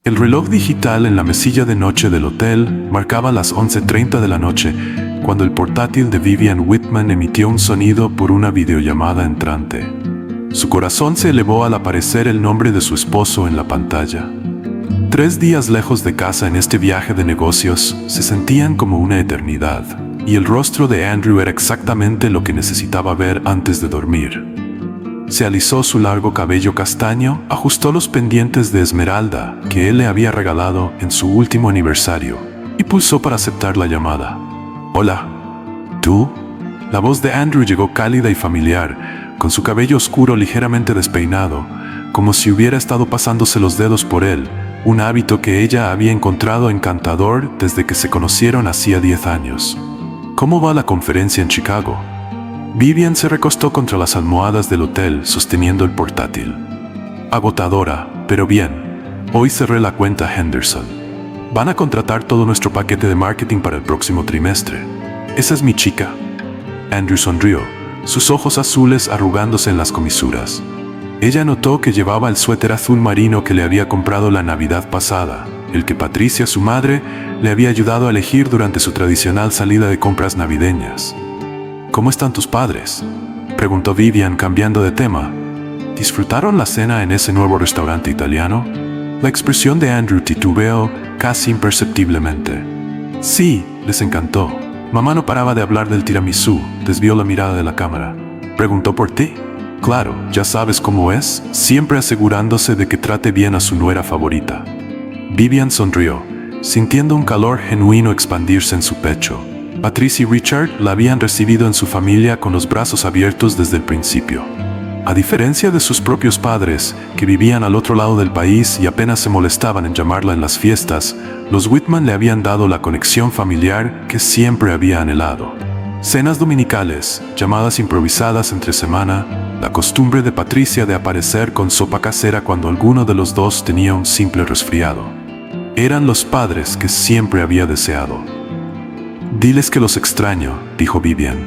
El reloj digital en la mesilla de noche del hotel marcaba las 11:30 de la noche cuando el portátil de Vivian Whitman emitió un sonido por una videollamada entrante. Su corazón se elevó al aparecer el nombre de su esposo en la pantalla. 3 días lejos de casa en este viaje de negocios se sentían como una eternidad, y el rostro de Andrew era exactamente lo que necesitaba ver antes de dormir. Se alisó su largo cabello castaño, ajustó los pendientes de esmeralda que él le había regalado en su último aniversario y pulsó para aceptar la llamada. «Hola, ¿tú?» La voz de Andrew llegó cálida y familiar, con su cabello oscuro ligeramente despeinado, como si hubiera estado pasándose los dedos por él, un hábito que ella había encontrado encantador desde que se conocieron hacía 10 años. «¿Cómo va la conferencia en Chicago?» Vivian se recostó contra las almohadas del hotel sosteniendo el portátil. «Agotadora, pero bien. Hoy cerré la cuenta Henderson. Van a contratar todo nuestro paquete de marketing para el próximo trimestre. Esa es mi chica». Andrew sonrió, sus ojos azules arrugándose en las comisuras. Ella notó que llevaba el suéter azul marino que le había comprado la Navidad pasada, el que Patricia, su madre, le había ayudado a elegir durante su tradicional salida de compras navideñas. «¿Cómo están tus padres?», preguntó Vivian cambiando de tema. «¿Disfrutaron la cena en ese nuevo restaurante italiano?». La expresión de Andrew titubeó casi imperceptiblemente. «Sí, les encantó. Mamá no paraba de hablar del tiramisú», desvió la mirada de la cámara. «¿Preguntó por ti?». «Claro, ya sabes cómo es, siempre asegurándose de que trate bien a su nuera favorita». Vivian sonrió, sintiendo un calor genuino expandirse en su pecho. Patricia y Richard la habían recibido en su familia con los brazos abiertos desde el principio. A diferencia de sus propios padres, que vivían al otro lado del país y apenas se molestaban en llamarla en las fiestas, los Whitman le habían dado la conexión familiar que siempre había anhelado. Cenas dominicales, llamadas improvisadas entre semana, la costumbre de Patricia de aparecer con sopa casera cuando alguno de los dos tenía un simple resfriado. Eran los padres que siempre había deseado. «Diles que los extraño», dijo Vivian.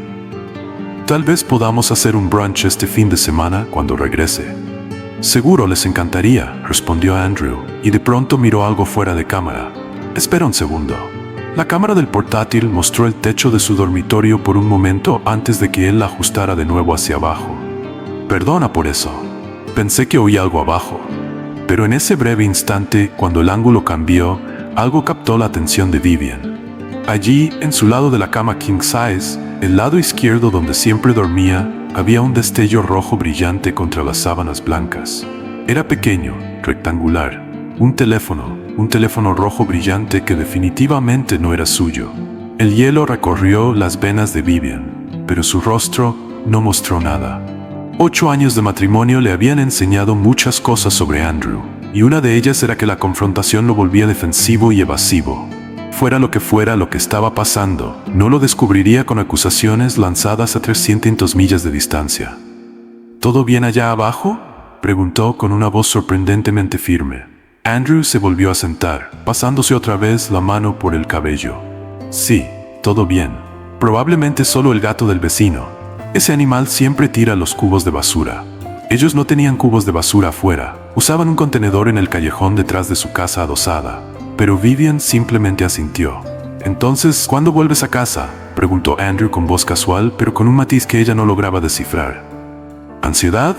«Tal vez podamos hacer un brunch este fin de semana cuando regrese». «Seguro les encantaría», respondió Andrew, y de pronto miró algo fuera de cámara. «Espera un segundo». La cámara del portátil mostró el techo de su dormitorio por un momento antes de que él la ajustara de nuevo hacia abajo. «Perdona por eso. Pensé que oí algo abajo». Pero en ese breve instante, cuando el ángulo cambió, algo captó la atención de Vivian. Allí, en su lado de la cama king size, el lado izquierdo donde siempre dormía, había un destello rojo brillante contra las sábanas blancas. Era pequeño, rectangular, un teléfono rojo brillante que definitivamente no era suyo. El hielo recorrió las venas de Vivian, pero su rostro no mostró nada. 8 años de matrimonio le habían enseñado muchas cosas sobre Andrew, y una de ellas era que la confrontación lo volvía defensivo y evasivo. Fuera lo que estaba pasando, no lo descubriría con acusaciones lanzadas a 300 millas de distancia. «¿Todo bien allá abajo?», preguntó con una voz sorprendentemente firme. Andrew se volvió a sentar, pasándose otra vez la mano por el cabello. «Sí, todo bien. Probablemente solo el gato del vecino. Ese animal siempre tira los cubos de basura». Ellos no tenían cubos de basura afuera, usaban un contenedor en el callejón detrás de su casa adosada. Pero Vivian simplemente asintió. «Entonces, ¿cuándo vuelves a casa?», preguntó Andrew con voz casual, pero con un matiz que ella no lograba descifrar. «¿Ansiedad?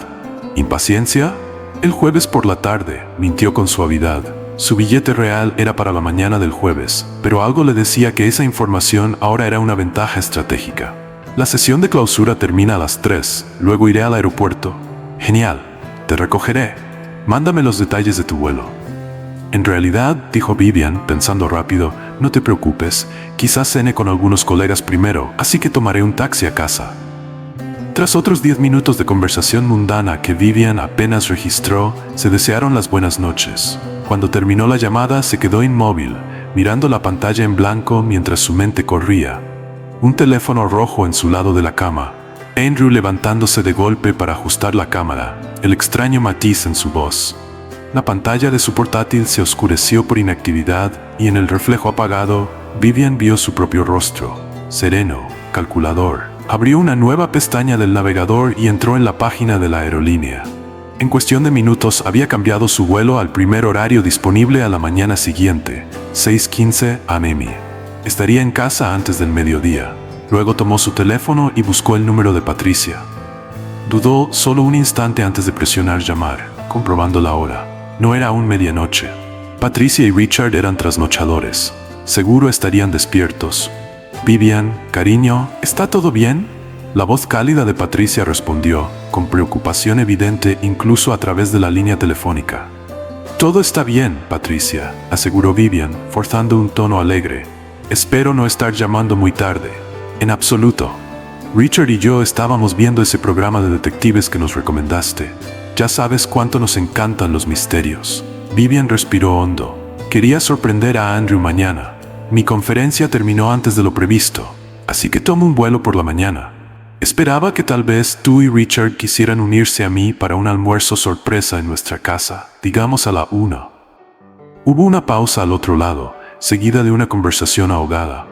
¿Impaciencia?». «El jueves por la tarde», mintió con suavidad. Su billete real era para la mañana del jueves, pero algo le decía que esa información ahora era una ventaja estratégica. «La sesión de clausura termina a las 3, luego iré al aeropuerto». «Genial, te recogeré. Mándame los detalles de tu vuelo». «En realidad», dijo Vivian, pensando rápido, «no te preocupes, quizás cene con algunos colegas primero, así que tomaré un taxi a casa». Tras otros 10 minutos de conversación mundana que Vivian apenas registró, se desearon las buenas noches. Cuando terminó la llamada, se quedó inmóvil, mirando la pantalla en blanco mientras su mente corría. Un teléfono rojo en su lado de la cama. Andrew levantándose de golpe para ajustar la cámara, el extraño matiz en su voz. La pantalla de su portátil se oscureció por inactividad y en el reflejo apagado, Vivian vio su propio rostro, sereno, calculador. Abrió una nueva pestaña del navegador y entró en la página de la aerolínea. En cuestión de minutos había cambiado su vuelo al primer horario disponible a la mañana siguiente, 6:15 am. Estaría en casa antes del mediodía. Luego tomó su teléfono y buscó el número de Patricia. Dudó solo un instante antes de presionar llamar, comprobando la hora. No era aún medianoche. Patricia y Richard eran trasnochadores. Seguro estarían despiertos. «Vivian, cariño, ¿está todo bien?». La voz cálida de Patricia respondió, con preocupación evidente incluso a través de la línea telefónica. «Todo está bien, Patricia», aseguró Vivian, forzando un tono alegre. «Espero no estar llamando muy tarde». «En absoluto. Richard y yo estábamos viendo ese programa de detectives que nos recomendaste. Ya sabes cuánto nos encantan los misterios». Vivian respiró hondo. «Quería sorprender a Andrew mañana. Mi conferencia terminó antes de lo previsto, así que tomo un vuelo por la mañana. Esperaba que tal vez tú y Richard quisieran unirse a mí para un almuerzo sorpresa en nuestra casa, digamos a la 1. Hubo una pausa al otro lado, seguida de una conversación ahogada.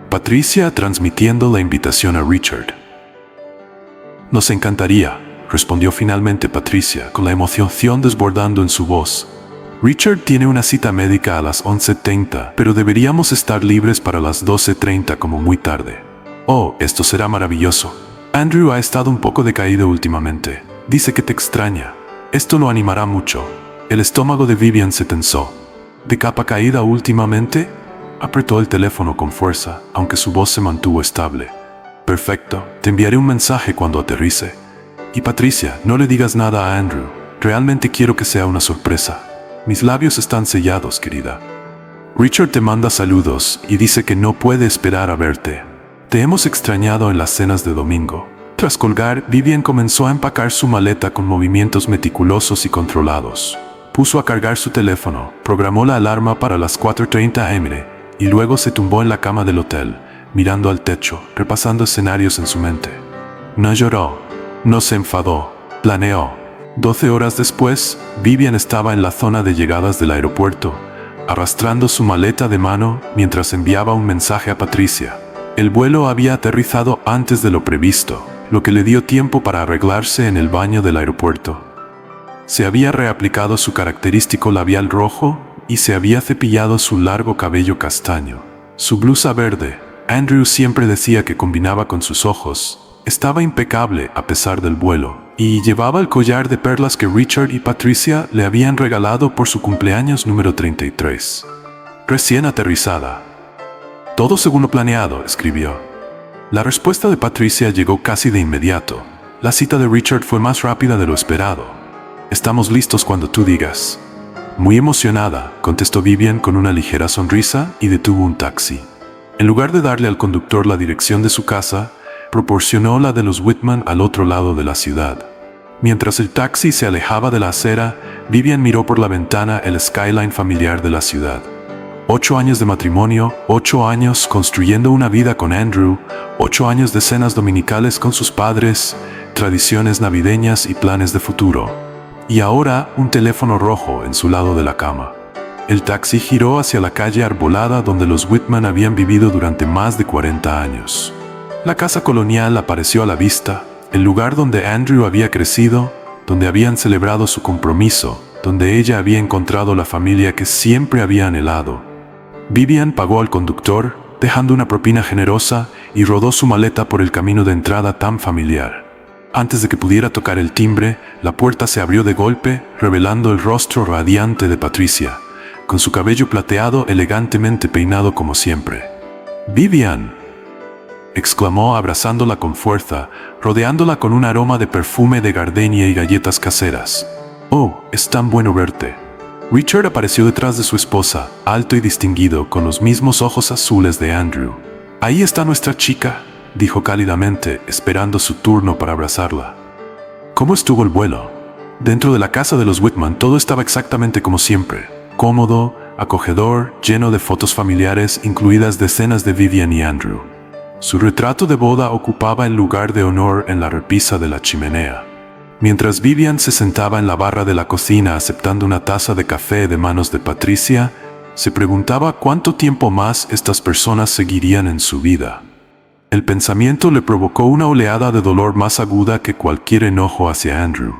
Patricia transmitiendo la invitación a Richard. «Nos encantaría», respondió finalmente Patricia, con la emoción desbordando en su voz. «Richard tiene una cita médica a las 11:30, pero deberíamos estar libres para las 12:30 como muy tarde. Oh, esto será maravilloso. Andrew ha estado un poco decaído últimamente. Dice que te extraña. Esto lo animará mucho». El estómago de Vivian se tensó. «¿De capa caída últimamente?». Apretó el teléfono con fuerza, aunque su voz se mantuvo estable. «Perfecto, te enviaré un mensaje cuando aterrice. Y Patricia, no le digas nada a Andrew. Realmente quiero que sea una sorpresa. Mis labios están sellados, querida. Richard te manda saludos y dice que no puede esperar a verte. Te hemos extrañado en las cenas de domingo». Tras colgar, Vivian comenzó a empacar su maleta con movimientos meticulosos y controlados. Puso a cargar su teléfono, programó la alarma para las 4:30 am y luego se tumbó en la cama del hotel, mirando al techo, repasando escenarios en su mente. No lloró, no se enfadó, planeó. 12 horas después, Vivian estaba en la zona de llegadas del aeropuerto, arrastrando su maleta de mano mientras enviaba un mensaje a Patricia. El vuelo había aterrizado antes de lo previsto, lo que le dio tiempo para arreglarse en el baño del aeropuerto. Se había reaplicado su característico labial rojo y se había cepillado su largo cabello castaño. Su blusa verde, Andrew siempre decía que combinaba con sus ojos, estaba impecable a pesar del vuelo, y llevaba el collar de perlas que Richard y Patricia le habían regalado por su cumpleaños número 33. Recién aterrizada. «Todo según lo planeado», escribió. La respuesta de Patricia llegó casi de inmediato. La cita de Richard fue más rápida de lo esperado. «Estamos listos cuando tú digas». Muy emocionada, contestó Vivian con una ligera sonrisa y detuvo un taxi. En lugar de darle al conductor la dirección de su casa, proporcionó la de los Whitman al otro lado de la ciudad. Mientras el taxi se alejaba de la acera, Vivian miró por la ventana el skyline familiar de la ciudad. 8 años de matrimonio, 8 años construyendo una vida con Andrew, 8 años de cenas dominicales con sus padres, tradiciones navideñas y planes de futuro. Y ahora un teléfono rojo en su lado de la cama. El taxi giró hacia la calle arbolada donde los Whitman habían vivido durante más de 40 años. La casa colonial apareció a la vista, el lugar donde Andrew había crecido, donde habían celebrado su compromiso, donde ella había encontrado la familia que siempre había anhelado. Vivian pagó al conductor, dejando una propina generosa, y rodó su maleta por el camino de entrada tan familiar. Antes de que pudiera tocar el timbre, la puerta se abrió de golpe, revelando el rostro radiante de Patricia, con su cabello plateado elegantemente peinado como siempre. «¡Vivian!», exclamó abrazándola con fuerza, rodeándola con un aroma de perfume de gardenia y galletas caseras. «Oh, es tan bueno verte». Richard apareció detrás de su esposa, alto y distinguido, con los mismos ojos azules de Andrew. «Ahí está nuestra chica», dijo cálidamente, esperando su turno para abrazarla. «¿Cómo estuvo el vuelo?». Dentro de la casa de los Whitman todo estaba exactamente como siempre, cómodo, acogedor, lleno de fotos familiares, incluidas decenas de Vivian y Andrew. Su retrato de boda ocupaba el lugar de honor en la repisa de la chimenea. Mientras Vivian se sentaba en la barra de la cocina aceptando una taza de café de manos de Patricia, se preguntaba cuánto tiempo más estas personas seguirían en su vida. El pensamiento le provocó una oleada de dolor más aguda que cualquier enojo hacia Andrew.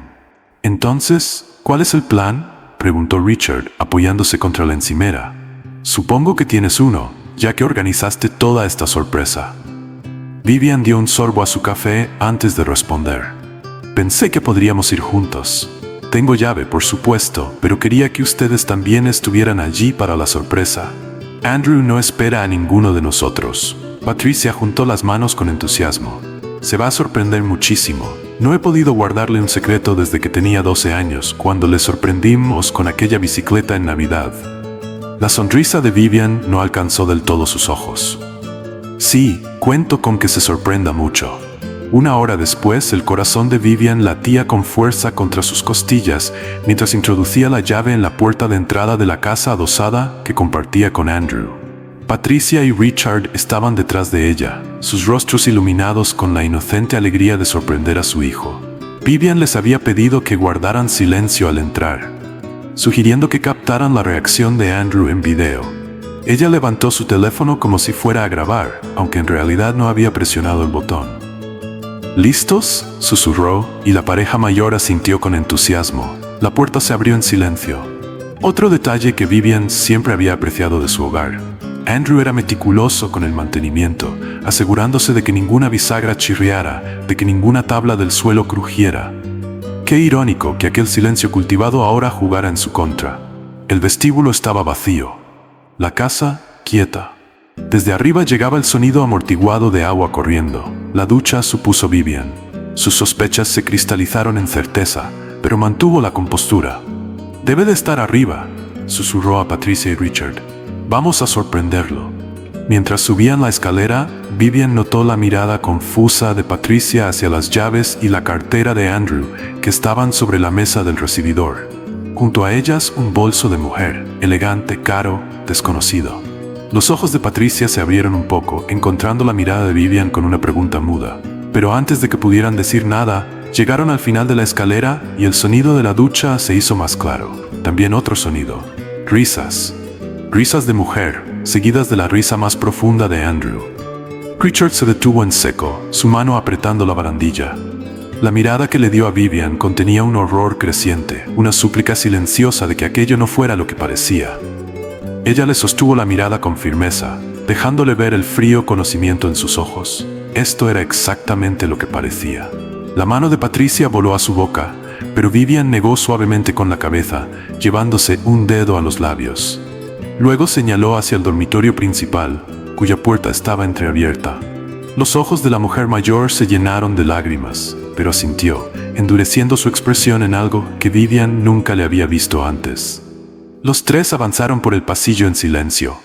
Entonces, ¿cuál es el plan?, preguntó Richard, apoyándose contra la encimera. Supongo que tienes uno, ya que organizaste toda esta sorpresa. Vivian dio un sorbo a su café antes de responder. Pensé que podríamos ir juntos. Tengo llave, por supuesto, pero quería que ustedes también estuvieran allí para la sorpresa. Andrew no espera a ninguno de nosotros. Patricia juntó las manos con entusiasmo. Se va a sorprender muchísimo. No he podido guardarle un secreto desde que tenía 12 años, cuando le sorprendimos con aquella bicicleta en Navidad. La sonrisa de Vivian no alcanzó del todo sus ojos. Sí, cuento con que se sorprenda mucho. Una hora después, el corazón de Vivian latía con fuerza contra sus costillas mientras introducía la llave en la puerta de entrada de la casa adosada que compartía con Andrew. Patricia y Richard estaban detrás de ella, sus rostros iluminados con la inocente alegría de sorprender a su hijo. Vivian les había pedido que guardaran silencio al entrar, sugiriendo que captaran la reacción de Andrew en video. Ella levantó su teléfono como si fuera a grabar, aunque en realidad no había presionado el botón. ¿Listos?, susurró, y la pareja mayor asintió con entusiasmo. La puerta se abrió en silencio. Otro detalle que Vivian siempre había apreciado de su hogar. Andrew era meticuloso con el mantenimiento, asegurándose de que ninguna bisagra chirriara, de que ninguna tabla del suelo crujiera. Qué irónico que aquel silencio cultivado ahora jugara en su contra. El vestíbulo estaba vacío. La casa, quieta. Desde arriba llegaba el sonido amortiguado de agua corriendo. La ducha, supuso Vivian. Sus sospechas se cristalizaron en certeza, pero mantuvo la compostura. «Debe de estar arriba», susurró a Patricia y Richard. «Vamos a sorprenderlo». Mientras subían la escalera, Vivian notó la mirada confusa de Patricia hacia las llaves y la cartera de Andrew, que estaban sobre la mesa del recibidor. Junto a ellas, un bolso de mujer, elegante, caro, desconocido. Los ojos de Patricia se abrieron un poco, encontrando la mirada de Vivian con una pregunta muda. Pero antes de que pudieran decir nada, llegaron al final de la escalera y el sonido de la ducha se hizo más claro. También otro sonido. Risas. Risas de mujer, seguidas de la risa más profunda de Andrew. Richard se detuvo en seco, su mano apretando la barandilla. La mirada que le dio a Vivian contenía un horror creciente, una súplica silenciosa de que aquello no fuera lo que parecía. Ella le sostuvo la mirada con firmeza, dejándole ver el frío conocimiento en sus ojos. Esto era exactamente lo que parecía. La mano de Patricia voló a su boca, pero Vivian negó suavemente con la cabeza, llevándose un dedo a los labios. Luego señaló hacia el dormitorio principal, cuya puerta estaba entreabierta. Los ojos de la mujer mayor se llenaron de lágrimas, pero asintió, endureciendo su expresión en algo que Vivian nunca le había visto antes. Los tres avanzaron por el pasillo en silencio.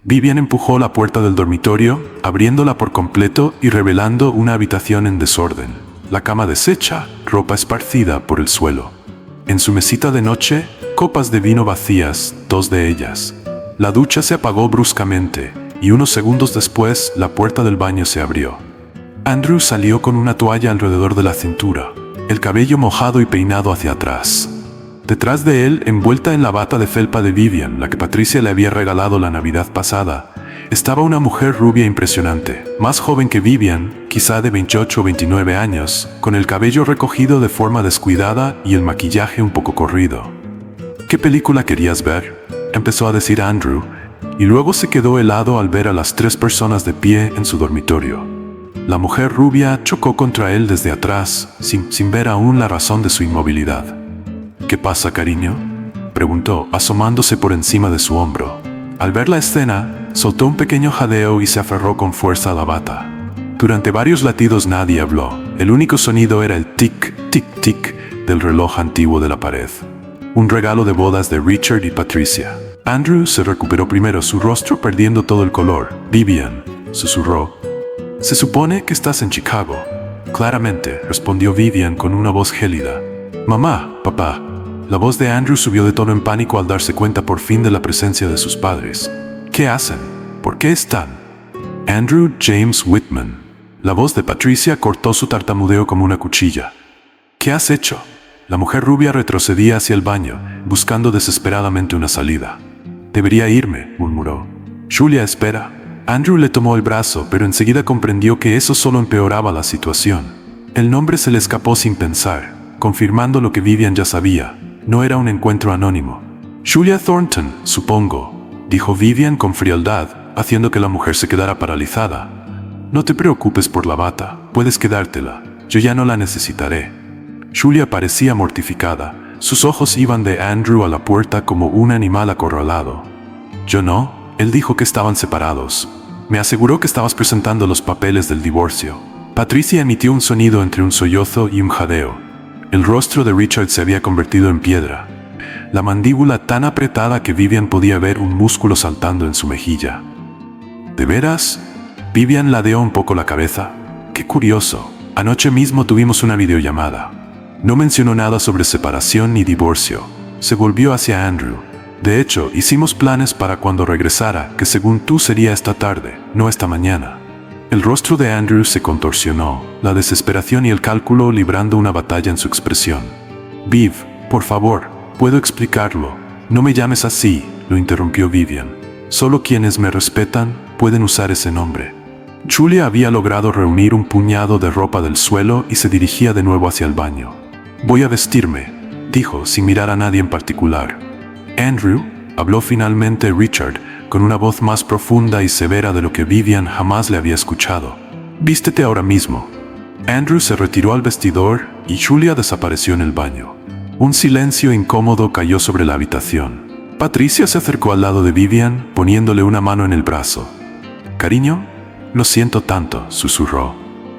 Vivian empujó la puerta del dormitorio, abriéndola por completo y revelando una habitación en desorden. La cama deshecha, ropa esparcida por el suelo. En su mesita de noche, copas de vino vacías, 2 de ellas. La ducha se apagó bruscamente, y unos segundos después, la puerta del baño se abrió. Andrew salió con una toalla alrededor de la cintura, el cabello mojado y peinado hacia atrás. Detrás de él, envuelta en la bata de felpa de Vivian, la que Patricia le había regalado la Navidad pasada, estaba una mujer rubia impresionante, más joven que Vivian, quizá de 28 o 29 años, con el cabello recogido de forma descuidada y el maquillaje un poco corrido. «¿Qué película querías ver?», empezó a decir Andrew, y luego se quedó helado al ver a las 3 personas de pie en su dormitorio. La mujer rubia chocó contra él desde atrás, sin ver aún la razón de su inmovilidad. «¿Qué pasa, cariño?», preguntó, asomándose por encima de su hombro. Al ver la escena, soltó un pequeño jadeo y se aferró con fuerza a la bata. Durante varios latidos nadie habló. El único sonido era el tic, tic, tic del reloj antiguo de la pared. Un regalo de bodas de Richard y Patricia. Andrew se recuperó primero, su rostro perdiendo todo el color. «Vivian», susurró. «Se supone que estás en Chicago». «Claramente», respondió Vivian con una voz gélida. «Mamá, papá». La voz de Andrew subió de tono en pánico al darse cuenta por fin de la presencia de sus padres. «¿Qué hacen? ¿Por qué están?» «Andrew James Whitman». La voz de Patricia cortó su tartamudeo como una cuchilla. «¿Qué has hecho?». La mujer rubia retrocedía hacia el baño, buscando desesperadamente una salida. «Debería irme», murmuró. «Julia, espera». Andrew le tomó el brazo, pero enseguida comprendió que eso solo empeoraba la situación. El nombre se le escapó sin pensar. confirmando lo que Vivian ya sabía. No era un encuentro anónimo. Julia Thornton, supongo, dijo Vivian con frialdad, haciendo que la mujer se quedara paralizada. No te preocupes por la bata, puedes quedártela. Yo ya no la necesitaré. Julia parecía mortificada. Sus ojos iban de Andrew a la puerta como un animal acorralado. Yo no, él dijo que estaban separados. Me aseguró que estabas presentando los papeles del divorcio. Patricia emitió un sonido entre un sollozo y un jadeo. El rostro de Richard se había convertido en piedra. La mandíbula tan apretada que Vivian podía ver un músculo saltando en su mejilla. ¿De veras? Vivian ladeó un poco la cabeza. Qué curioso. Anoche mismo tuvimos una videollamada. No mencionó nada sobre separación ni divorcio. Se volvió hacia Andrew. De hecho, hicimos planes para cuando regresara, que según tú sería esta tarde, no esta mañana. El rostro de Andrew se contorsionó, la desesperación y el cálculo librando una batalla en su expresión. Viv, por favor, puedo explicarlo. No me llames así, lo interrumpió Vivian. Solo quienes me respetan pueden usar ese nombre. Julia había logrado reunir un puñado de ropa del suelo y se dirigía de nuevo hacia el baño. Voy a vestirme, dijo sin mirar a nadie en particular. Andrew, habló finalmente Richard, con una voz más profunda y severa de lo que Vivian jamás le había escuchado. Vístete ahora mismo. Andrew se retiró al vestidor y Julia desapareció en el baño. Un silencio incómodo cayó sobre la habitación. Patricia se acercó al lado de Vivian, poniéndole una mano en el brazo. «Cariño, lo siento tanto», susurró.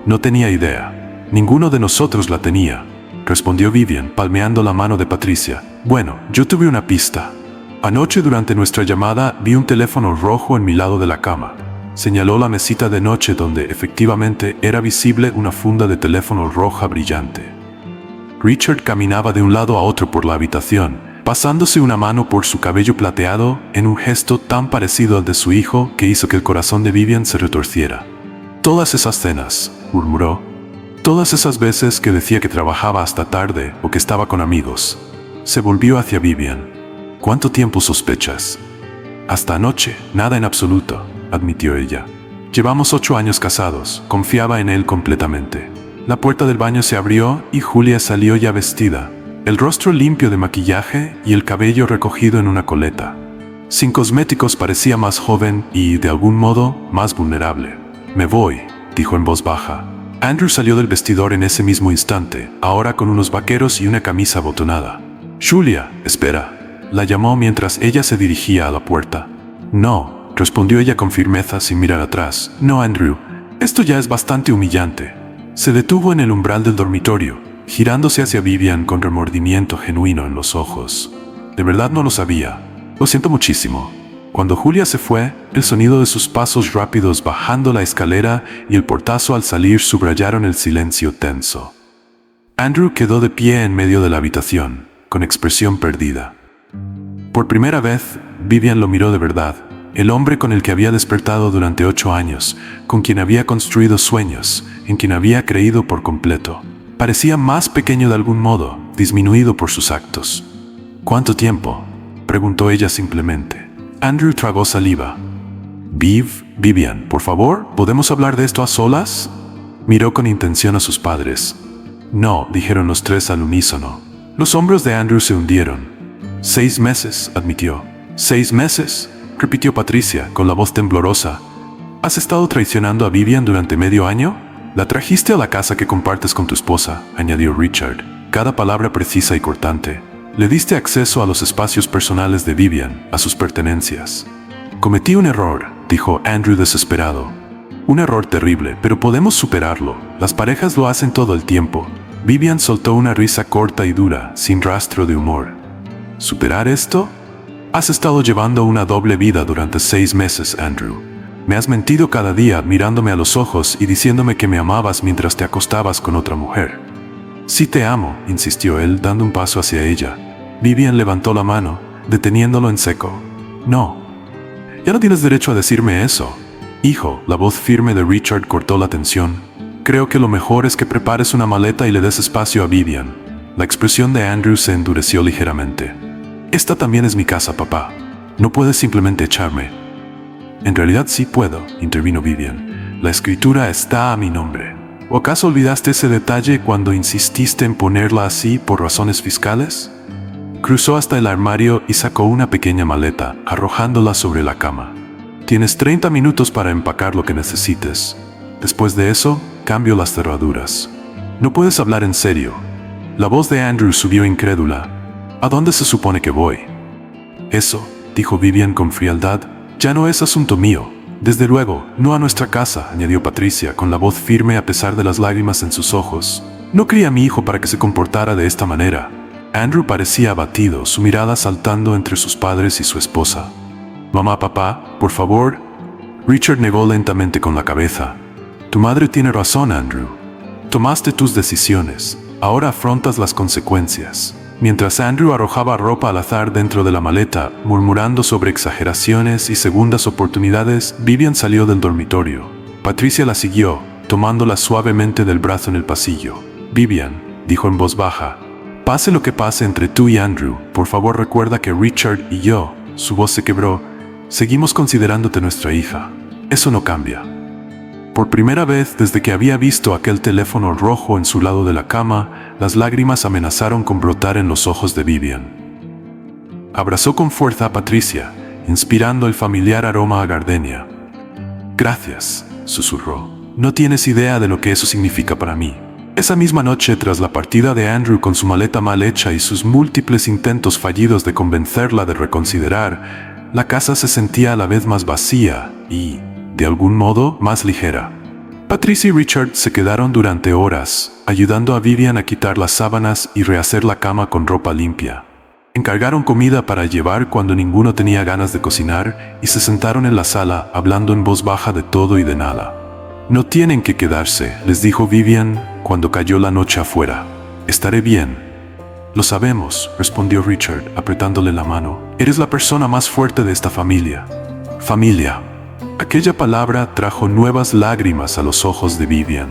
«No tenía idea. Ninguno de nosotros la tenía», respondió Vivian, palmeando la mano de Patricia. «Bueno, yo tuve una pista. Anoche durante nuestra llamada vi un teléfono rojo en mi lado de la cama». Señaló la mesita de noche donde efectivamente era visible una funda de teléfono roja brillante. Richard caminaba de un lado a otro por la habitación, pasándose una mano por su cabello plateado en un gesto tan parecido al de su hijo que hizo que el corazón de Vivian se retorciera. «Todas esas cenas», murmuró. «Todas esas veces que decía que trabajaba hasta tarde o que estaba con amigos». Se volvió hacia Vivian. «¿Cuánto tiempo sospechas?» «Hasta anoche, nada en absoluto», admitió ella. «Llevamos 8 años casados, confiaba en él completamente». La puerta del baño se abrió y Julia salió ya vestida, el rostro limpio de maquillaje y el cabello recogido en una coleta. Sin cosméticos parecía más joven y, de algún modo, más vulnerable. «Me voy», dijo en voz baja. Andrew salió del vestidor en ese mismo instante, ahora con unos vaqueros y una camisa abotonada. «Julia, espera», la llamó mientras ella se dirigía a la puerta. «No», respondió ella con firmeza sin mirar atrás. «No, Andrew, esto ya es bastante humillante». Se detuvo en el umbral del dormitorio, girándose hacia Vivian con remordimiento genuino en los ojos. «De verdad no lo sabía. Lo siento muchísimo». Cuando Julia se fue, el sonido de sus pasos rápidos bajando la escalera y el portazo al salir subrayaron el silencio tenso. Andrew quedó de pie en medio de la habitación, con expresión perdida. Por primera vez, Vivian lo miró de verdad. El hombre con el que había despertado durante 8 años, con quien había construido sueños, en quien había creído por completo. Parecía más pequeño de algún modo, disminuido por sus actos. «¿Cuánto tiempo?», preguntó ella simplemente. Andrew tragó saliva. «Vivian, por favor, ¿podemos hablar de esto a solas?», miró con intención a sus padres. «No», dijeron los tres al unísono. Los hombros de Andrew se hundieron. «6 meses», admitió. «6 meses», repitió Patricia, con la voz temblorosa. «¿Has estado traicionando a Vivian durante medio año? La trajiste a la casa que compartes con tu esposa», añadió Richard, cada palabra precisa y cortante. «Le diste acceso a los espacios personales de Vivian, a sus pertenencias». «Cometí un error», dijo Andrew desesperado. «Un error terrible, pero podemos superarlo. Las parejas lo hacen todo el tiempo». Vivian soltó una risa corta y dura, sin rastro de humor. «¿Superar esto? Has estado llevando una doble vida durante 6 meses, Andrew. Me has mentido cada día mirándome a los ojos y diciéndome que me amabas mientras te acostabas con otra mujer». «Sí te amo», insistió él, dando un paso hacia ella. Vivian levantó la mano, deteniéndolo en seco. «No. Ya no tienes derecho a decirme eso». «Hijo», la voz firme de Richard cortó la tensión. «Creo que lo mejor es que prepares una maleta y le des espacio a Vivian». La expresión de Andrew se endureció ligeramente. «Esta también es mi casa, papá. No puedes simplemente echarme». «En realidad sí puedo», intervino Vivian. «La escritura está a mi nombre». ¿O acaso olvidaste ese detalle cuando insististe en ponerla así por razones fiscales? Cruzó hasta el armario y sacó una pequeña maleta, arrojándola sobre la cama. Tienes 30 minutos para empacar lo que necesites. Después de eso, cambio las cerraduras. No puedes hablar en serio. La voz de Andrew subió incrédula. ¿A dónde se supone que voy? Eso, dijo Vivian con frialdad, ya no es asunto mío. Desde luego, no a nuestra casa, añadió Patricia, con la voz firme a pesar de las lágrimas en sus ojos. No crié a mi hijo para que se comportara de esta manera. Andrew parecía abatido, su mirada saltando entre sus padres y su esposa. Mamá, papá, por favor. Richard negó lentamente con la cabeza. Tu madre tiene razón, Andrew. Tomaste tus decisiones. Ahora afrontas las consecuencias. Mientras Andrew arrojaba ropa al azar dentro de la maleta, murmurando sobre exageraciones y segundas oportunidades, Vivian salió del dormitorio. Patricia la siguió, tomándola suavemente del brazo en el pasillo. Vivian, dijo en voz baja, pase lo que pase entre tú y Andrew, por favor recuerda que Richard y yo, su voz se quebró, seguimos considerándote nuestra hija. Eso no cambia. Por primera vez desde que había visto aquel teléfono rojo en su lado de la cama, las lágrimas amenazaron con brotar en los ojos de Vivian. Abrazó con fuerza a Patricia, inspirando el familiar aroma a gardenia. Gracias, susurró. No tienes idea de lo que eso significa para mí. Esa misma noche, tras la partida de Andrew con su maleta mal hecha y sus múltiples intentos fallidos de convencerla de reconsiderar, la casa se sentía a la vez más vacía y, de algún modo, más ligera. Patricia y Richard se quedaron durante horas, ayudando a Vivian a quitar las sábanas y rehacer la cama con ropa limpia. Encargaron comida para llevar cuando ninguno tenía ganas de cocinar y se sentaron en la sala hablando en voz baja de todo y de nada. No tienen que quedarse, les dijo Vivian cuando cayó la noche afuera. Estaré bien. Lo sabemos, respondió Richard, apretándole la mano. Eres la persona más fuerte de esta familia. Familia. Aquella palabra trajo nuevas lágrimas a los ojos de Vivian.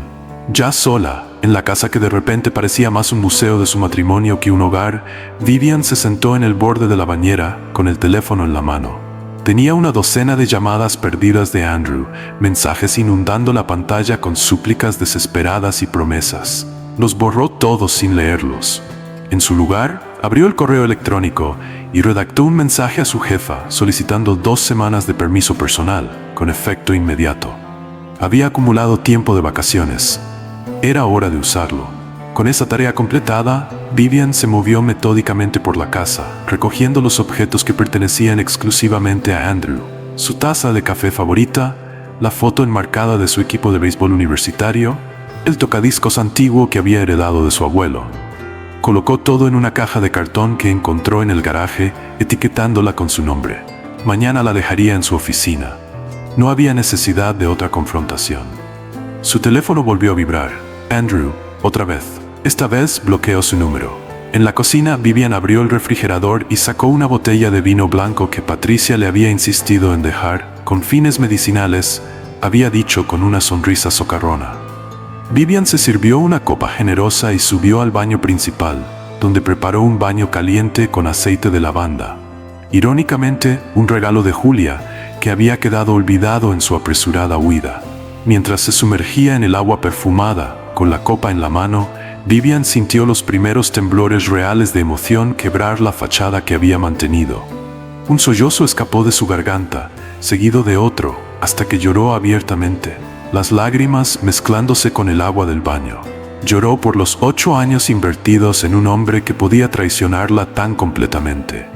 Ya sola, en la casa que de repente parecía más un museo de su matrimonio que un hogar, Vivian se sentó en el borde de la bañera, con el teléfono en la mano. Tenía una docena de llamadas perdidas de Andrew, mensajes inundando la pantalla con súplicas desesperadas y promesas. Los borró todos sin leerlos. En su lugar, abrió el correo electrónico y redactó un mensaje a su jefa solicitando 2 semanas de permiso personal, con efecto inmediato. Había acumulado tiempo de vacaciones. Era hora de usarlo. Con esa tarea completada, Vivian se movió metódicamente por la casa, recogiendo los objetos que pertenecían exclusivamente a Andrew. Su taza de café favorita, la foto enmarcada de su equipo de béisbol universitario, el tocadiscos antiguo que había heredado de su abuelo. Colocó todo en una caja de cartón que encontró en el garaje, etiquetándola con su nombre. Mañana la dejaría en su oficina. No había necesidad de otra confrontación. Su teléfono volvió a vibrar. Andrew, otra vez. Esta vez bloqueó su número. En la cocina, Vivian abrió el refrigerador y sacó una botella de vino blanco que Patricia le había insistido en dejar, con fines medicinales, había dicho con una sonrisa socarrona. Vivian se sirvió una copa generosa y subió al baño principal, donde preparó un baño caliente con aceite de lavanda. Irónicamente, un regalo de Julia, que había quedado olvidado en su apresurada huida. Mientras se sumergía en el agua perfumada, con la copa en la mano, Vivian sintió los primeros temblores reales de emoción quebrar la fachada que había mantenido. Un sollozo escapó de su garganta, seguido de otro, hasta que lloró abiertamente, las lágrimas mezclándose con el agua del baño. Lloró por los 8 años invertidos en un hombre que podía traicionarla tan completamente.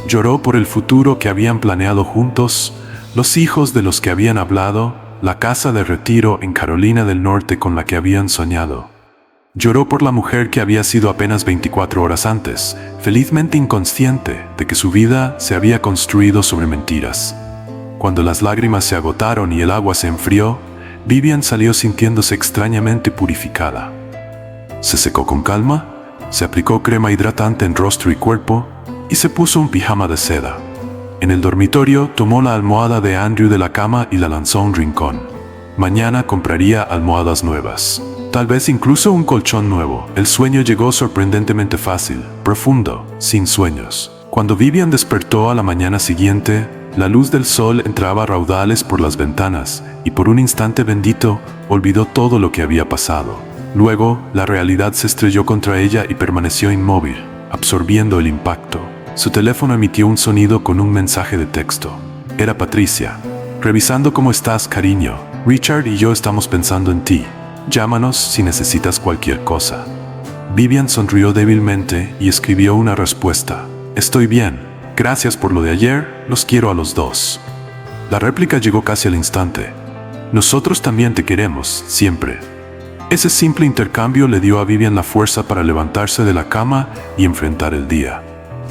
Lloró por el futuro que habían planeado juntos, los hijos de los que habían hablado, la casa de retiro en Carolina del Norte con la que habían soñado. Lloró por la mujer que había sido apenas 24 horas antes, felizmente inconsciente de que su vida se había construido sobre mentiras. Cuando las lágrimas se agotaron y el agua se enfrió, Vivian salió sintiéndose extrañamente purificada. Se secó con calma, se aplicó crema hidratante en rostro y cuerpo y se puso un pijama de seda. En el dormitorio tomó la almohada de Andrew de la cama y la lanzó a un rincón. Mañana compraría almohadas nuevas. Tal vez incluso un colchón nuevo. El sueño llegó sorprendentemente fácil, profundo, sin sueños. Cuando Vivian despertó a la mañana siguiente, la luz del sol entraba a raudales por las ventanas y por un instante bendito olvidó todo lo que había pasado. Luego, la realidad se estrelló contra ella y permaneció inmóvil, absorbiendo el impacto. Su teléfono emitió un sonido con un mensaje de texto. Era Patricia. Revisando cómo estás, cariño. Richard y yo estamos pensando en ti. Llámanos si necesitas cualquier cosa. Vivian sonrió débilmente y escribió una respuesta. Estoy bien. Gracias por lo de ayer. Los quiero a los dos. La réplica llegó casi al instante. Nosotros también te queremos, siempre. Ese simple intercambio le dio a Vivian la fuerza para levantarse de la cama y enfrentar el día.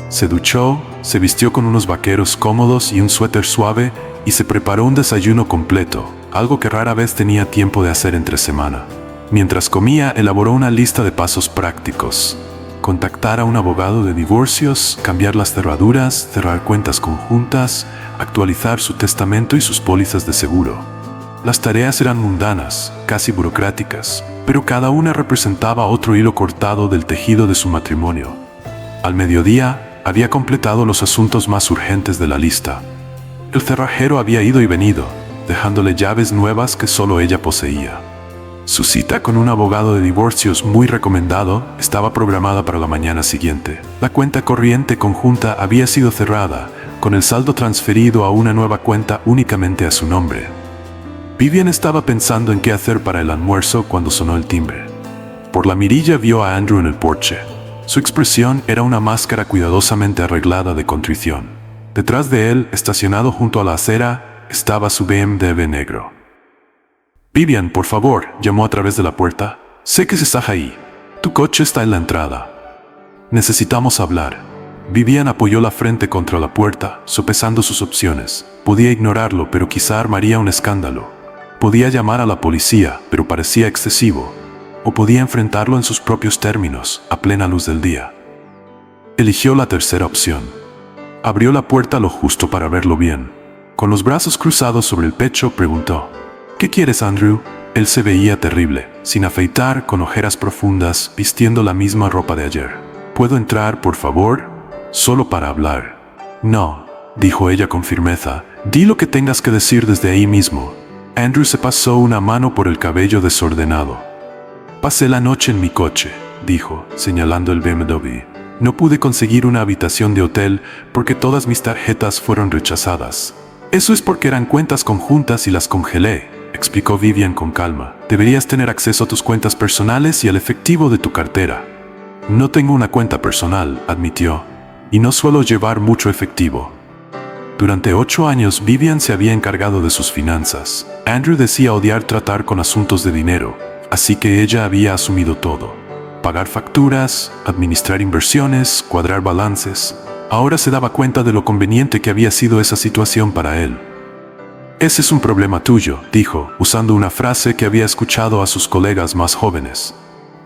Se duchó, se vistió con unos vaqueros cómodos y un suéter suave y se preparó un desayuno completo, algo que rara vez tenía tiempo de hacer entre semana. Mientras comía, elaboró una lista de pasos prácticos. Contactar a un abogado de divorcios, cambiar las cerraduras, cerrar cuentas conjuntas, actualizar su testamento y sus pólizas de seguro. Las tareas eran mundanas, casi burocráticas, pero cada una representaba otro hilo cortado del tejido de su matrimonio. Al mediodía, había completado los asuntos más urgentes de la lista. El cerrajero había ido y venido, dejándole llaves nuevas que solo ella poseía. Su cita con un abogado de divorcios muy recomendado estaba programada para la mañana siguiente. La cuenta corriente conjunta había sido cerrada, con el saldo transferido a una nueva cuenta únicamente a su nombre. Vivian estaba pensando en qué hacer para el almuerzo cuando sonó el timbre. Por la mirilla vio a Andrew en el porche. Su expresión era una máscara cuidadosamente arreglada de contrición. Detrás de él, estacionado junto a la acera, estaba su BMW negro. «Vivian, por favor», llamó a través de la puerta. «Sé que estás ahí. Tu coche está en la entrada. Necesitamos hablar». Vivian apoyó la frente contra la puerta, sopesando sus opciones. Podía ignorarlo, pero quizá armaría un escándalo. Podía llamar a la policía, pero parecía excesivo. O podía enfrentarlo en sus propios términos, a plena luz del día. Eligió la tercera opción. Abrió la puerta lo justo para verlo bien. Con los brazos cruzados sobre el pecho, preguntó: «¿Qué quieres, Andrew?». Él se veía terrible, sin afeitar, con ojeras profundas, vistiendo la misma ropa de ayer. «¿Puedo entrar, por favor? Solo para hablar». «No», dijo ella con firmeza. «Di lo que tengas que decir desde ahí mismo». Andrew se pasó una mano por el cabello desordenado. «Pasé la noche en mi coche», dijo, señalando el BMW. «No pude conseguir una habitación de hotel porque todas mis tarjetas fueron rechazadas». «Eso es porque eran cuentas conjuntas y las congelé», explicó Vivian con calma. «Deberías tener acceso a tus cuentas personales y al efectivo de tu cartera». «No tengo una cuenta personal», admitió, «y no suelo llevar mucho efectivo». Durante 8 años Vivian se había encargado de sus finanzas. Andrew decía odiar tratar con asuntos de dinero, así que ella había asumido todo. Pagar facturas, administrar inversiones, cuadrar balances. Ahora se daba cuenta de lo conveniente que había sido esa situación para él. «Ese es un problema tuyo», dijo, usando una frase que había escuchado a sus colegas más jóvenes.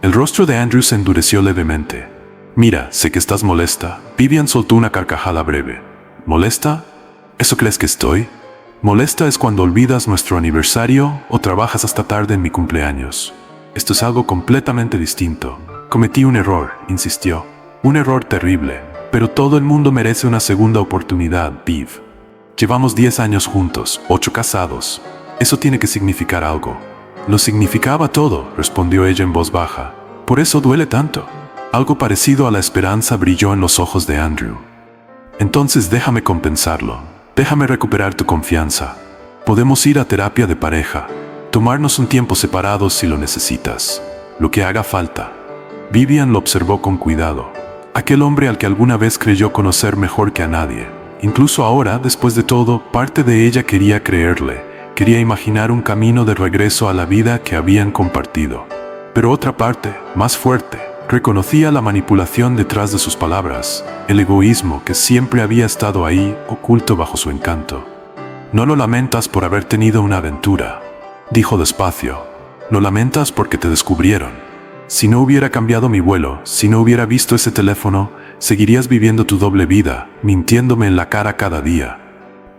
El rostro de Andrew se endureció levemente. «Mira, sé que estás molesta». Vivian soltó una carcajada breve. «¿Molesta? ¿Eso crees que estoy? Molesta es cuando olvidas nuestro aniversario o trabajas hasta tarde en mi cumpleaños. Esto es algo completamente distinto. Cometí un error», insistió. «Un error terrible. Pero todo el mundo merece una segunda oportunidad, Viv. Llevamos 10 años juntos, 8 casados. Eso tiene que significar algo». «Lo significaba todo», respondió ella en voz baja. «Por eso duele tanto». Algo parecido a la esperanza brilló en los ojos de Andrew. «Entonces déjame compensarlo. Déjame recuperar tu confianza. Podemos ir a terapia de pareja. Tomarnos un tiempo separados si lo necesitas. Lo que haga falta». Vivian lo observó con cuidado. Aquel hombre al que alguna vez creyó conocer mejor que a nadie. Incluso ahora, después de todo, parte de ella quería creerle. Quería imaginar un camino de regreso a la vida que habían compartido. Pero otra parte, más fuerte, reconocía la manipulación detrás de sus palabras, el egoísmo que siempre había estado ahí, oculto bajo su encanto. «No lo lamentas por haber tenido una aventura», dijo despacio. «Lo lamentas porque te descubrieron. Si no hubiera cambiado mi vuelo, si no hubiera visto ese teléfono, seguirías viviendo tu doble vida, mintiéndome en la cara cada día».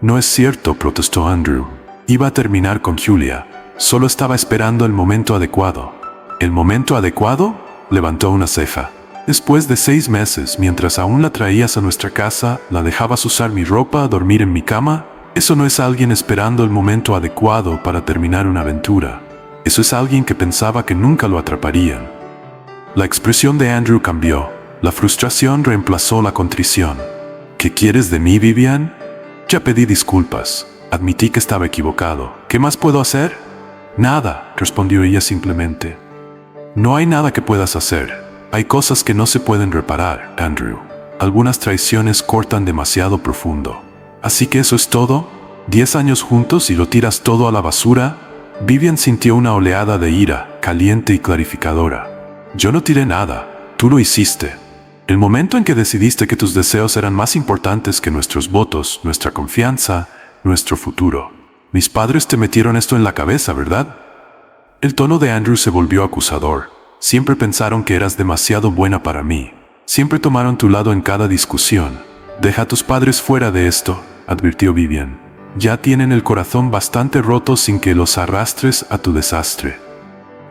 «No es cierto», protestó Andrew. «Iba a terminar con Julia. Solo estaba esperando el momento adecuado». «¿El momento adecuado?», levantó una ceja. Después de 6 meses, mientras aún la traías a nuestra casa, la dejabas usar mi ropa, dormir en mi cama. Eso no es alguien esperando el momento adecuado para terminar una aventura. Eso es alguien que pensaba que nunca lo atraparían. La expresión de Andrew cambió. La frustración reemplazó la contrición. ¿Qué quieres de mí, Vivian? Ya pedí disculpas. Admití que estaba equivocado. ¿Qué más puedo hacer? Nada, respondió ella simplemente. No hay nada que puedas hacer. Hay cosas que no se pueden reparar, Andrew. Algunas traiciones cortan demasiado profundo. Así que eso es todo. 10 años juntos y lo tiras todo a la basura. Vivian sintió una oleada de ira, caliente y clarificadora. Yo no tiré nada. Tú lo hiciste. El momento en que decidiste que tus deseos eran más importantes que nuestros votos, nuestra confianza, nuestro futuro. Mis padres te metieron esto en la cabeza, ¿verdad? El tono de Andrew se volvió acusador. Siempre pensaron que eras demasiado buena para mí. Siempre tomaron tu lado en cada discusión. Deja a tus padres fuera de esto, advirtió Vivian. Ya tienen el corazón bastante roto sin que los arrastres a tu desastre.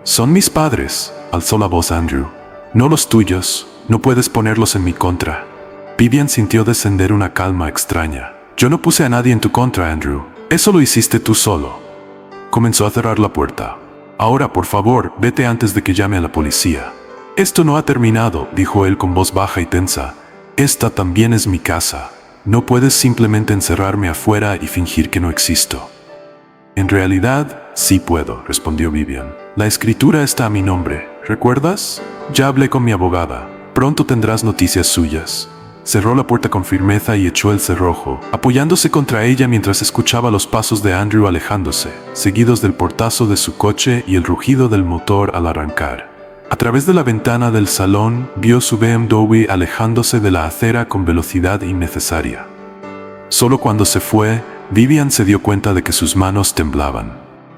Son mis padres, alzó la voz Andrew. No los tuyos, no puedes ponerlos en mi contra. Vivian sintió descender una calma extraña. Yo no puse a nadie en tu contra, Andrew. Eso lo hiciste tú solo. Comenzó a cerrar la puerta. Ahora, por favor, vete antes de que llame a la policía. Esto no ha terminado, dijo él con voz baja y tensa. Esta también es mi casa. No puedes simplemente encerrarme afuera y fingir que no existo. En realidad, sí puedo, respondió Vivian. La escritura está a mi nombre, ¿recuerdas? Ya hablé con mi abogada. Pronto tendrás noticias suyas. Cerró la puerta con firmeza y echó el cerrojo, apoyándose contra ella mientras escuchaba los pasos de Andrew alejándose, seguidos del portazo de su coche y el rugido del motor al arrancar. A través de la ventana del salón, vio su BMW alejándose de la acera con velocidad innecesaria. Solo cuando se fue, Vivian se dio cuenta de que sus manos temblaban.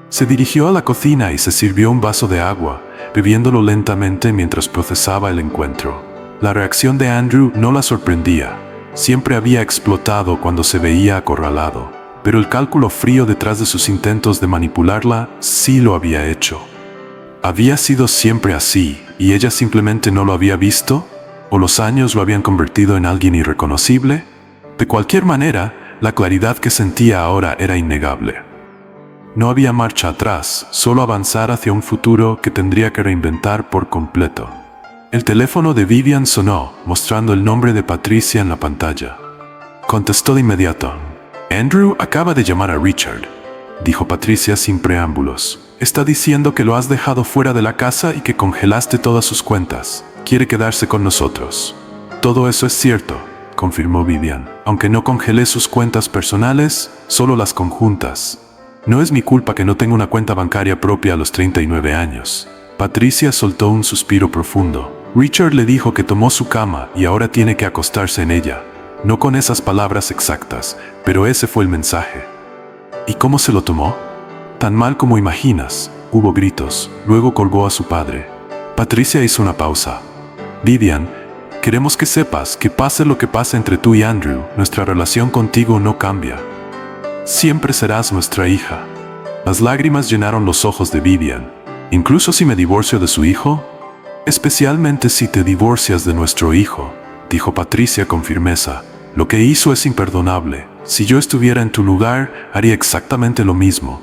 Se dirigió a la cocina y se sirvió un vaso de agua, bebiéndolo lentamente mientras procesaba el encuentro. La reacción de Andrew no la sorprendía. Siempre había explotado cuando se veía acorralado, pero el cálculo frío detrás de sus intentos de manipularla sí lo había hecho. ¿Había sido siempre así y ella simplemente no lo había visto? ¿O los años lo habían convertido en alguien irreconocible? De cualquier manera, la claridad que sentía ahora era innegable. No había marcha atrás, solo avanzar hacia un futuro que tendría que reinventar por completo. El teléfono de Vivian sonó, mostrando el nombre de Patricia en la pantalla. Contestó de inmediato. Andrew acaba de llamar a Richard, dijo Patricia sin preámbulos. Está diciendo que lo has dejado fuera de la casa y que congelaste todas sus cuentas. Quiere quedarse con nosotros. Todo eso es cierto, confirmó Vivian. Aunque no congelé sus cuentas personales, solo las conjuntas. No es mi culpa que no tenga una cuenta bancaria propia a los 39 años. Patricia soltó un suspiro profundo. Richard le dijo que tomó su cama y ahora tiene que acostarse en ella. No con esas palabras exactas, pero ese fue el mensaje. ¿Y cómo se lo tomó? Tan mal como imaginas. Hubo gritos, luego colgó a su padre. Patricia hizo una pausa. Vivian, queremos que sepas que pase lo que pase entre tú y Andrew, nuestra relación contigo no cambia. Siempre serás nuestra hija. Las lágrimas llenaron los ojos de Vivian. ¿Incluso si me divorcio de su hijo? Especialmente si te divorcias de nuestro hijo, dijo Patricia con firmeza. Lo que hizo es imperdonable. Si yo estuviera en tu lugar, haría exactamente lo mismo.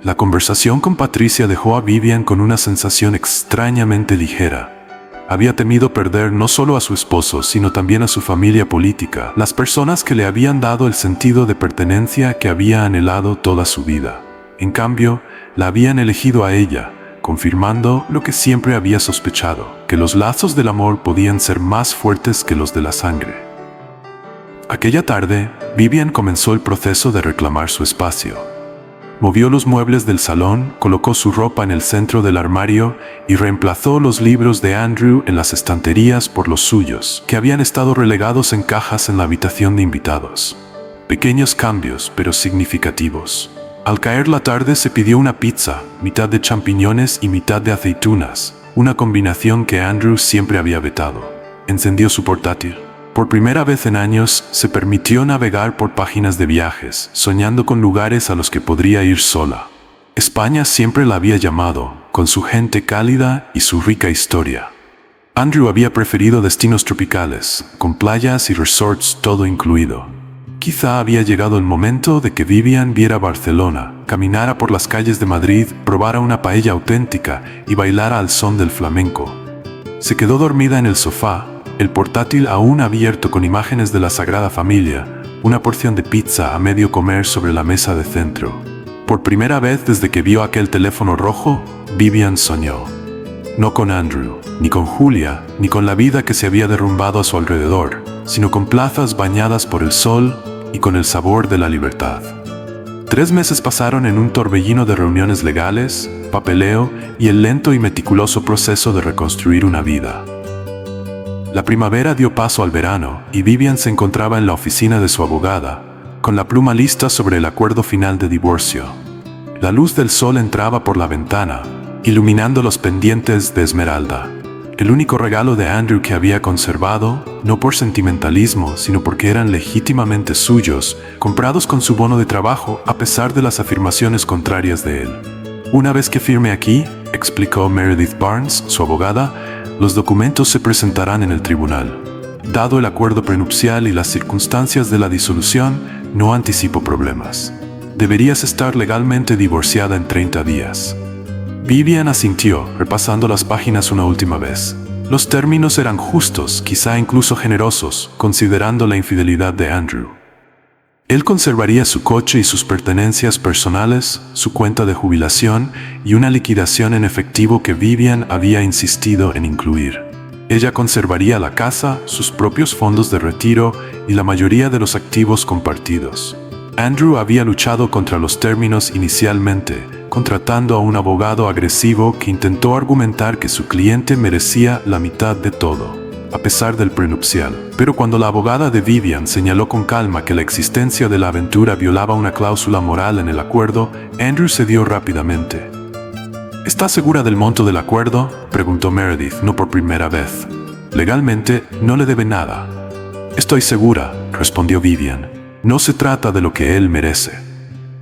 La conversación con Patricia dejó a Vivian con una sensación extrañamente ligera. Había temido perder no solo a su esposo, sino también a su familia política, las personas que le habían dado el sentido de pertenencia que había anhelado toda su vida. En cambio, la habían elegido a ella, confirmando lo que siempre había sospechado, que los lazos del amor podían ser más fuertes que los de la sangre. Aquella tarde, Vivian comenzó el proceso de reclamar su espacio. Movió los muebles del salón, colocó su ropa en el centro del armario y reemplazó los libros de Andrew en las estanterías por los suyos, que habían estado relegados en cajas en la habitación de invitados. Pequeños cambios, pero significativos. Al caer la tarde se pidió una pizza, mitad de champiñones y mitad de aceitunas, una combinación que Andrew siempre había vetado. Encendió su portátil. Por primera vez en años, se permitió navegar por páginas de viajes, soñando con lugares a los que podría ir sola. España siempre la había llamado, con su gente cálida y su rica historia. Andrew había preferido destinos tropicales, con playas y resorts todo incluido. Quizá había llegado el momento de que Vivian viera Barcelona, caminara por las calles de Madrid, probara una paella auténtica y bailara al son del flamenco. Se quedó dormida en el sofá, el portátil aún abierto con imágenes de la Sagrada Familia, una porción de pizza a medio comer sobre la mesa de centro. Por primera vez desde que vio aquel teléfono rojo, Vivian soñó. No con Andrew, ni con Julia, ni con la vida que se había derrumbado a su alrededor, sino con plazas bañadas por el sol y con el sabor de la libertad. 3 meses pasaron en un torbellino de reuniones legales, papeleo y el lento y meticuloso proceso de reconstruir una vida. La primavera dio paso al verano y Vivian se encontraba en la oficina de su abogada, con la pluma lista sobre el acuerdo final de divorcio. La luz del sol entraba por la ventana, iluminando los pendientes de esmeralda. El único regalo de Andrew que había conservado, no por sentimentalismo, sino porque eran legítimamente suyos, comprados con su bono de trabajo a pesar de las afirmaciones contrarias de él. Una vez que firme aquí, explicó Meredith Barnes, su abogada, los documentos se presentarán en el tribunal. Dado el acuerdo prenupcial y las circunstancias de la disolución, no anticipo problemas. Deberías estar legalmente divorciada en 30 días. Vivian asintió, repasando las páginas una última vez. Los términos eran justos, quizá incluso generosos, considerando la infidelidad de Andrew. Él conservaría su coche y sus pertenencias personales, su cuenta de jubilación y una liquidación en efectivo que Vivian había insistido en incluir. Ella conservaría la casa, sus propios fondos de retiro y la mayoría de los activos compartidos. Andrew había luchado contra los términos inicialmente, contratando a un abogado agresivo que intentó argumentar que su cliente merecía la mitad de todo, a pesar del prenupcial. Pero cuando la abogada de Vivian señaló con calma que la existencia de la aventura violaba una cláusula moral en el acuerdo, Andrew cedió rápidamente. ¿Estás segura del monto del acuerdo?, preguntó Meredith, no por primera vez. Legalmente, no le debe nada. Estoy segura, respondió Vivian. No se trata de lo que él merece.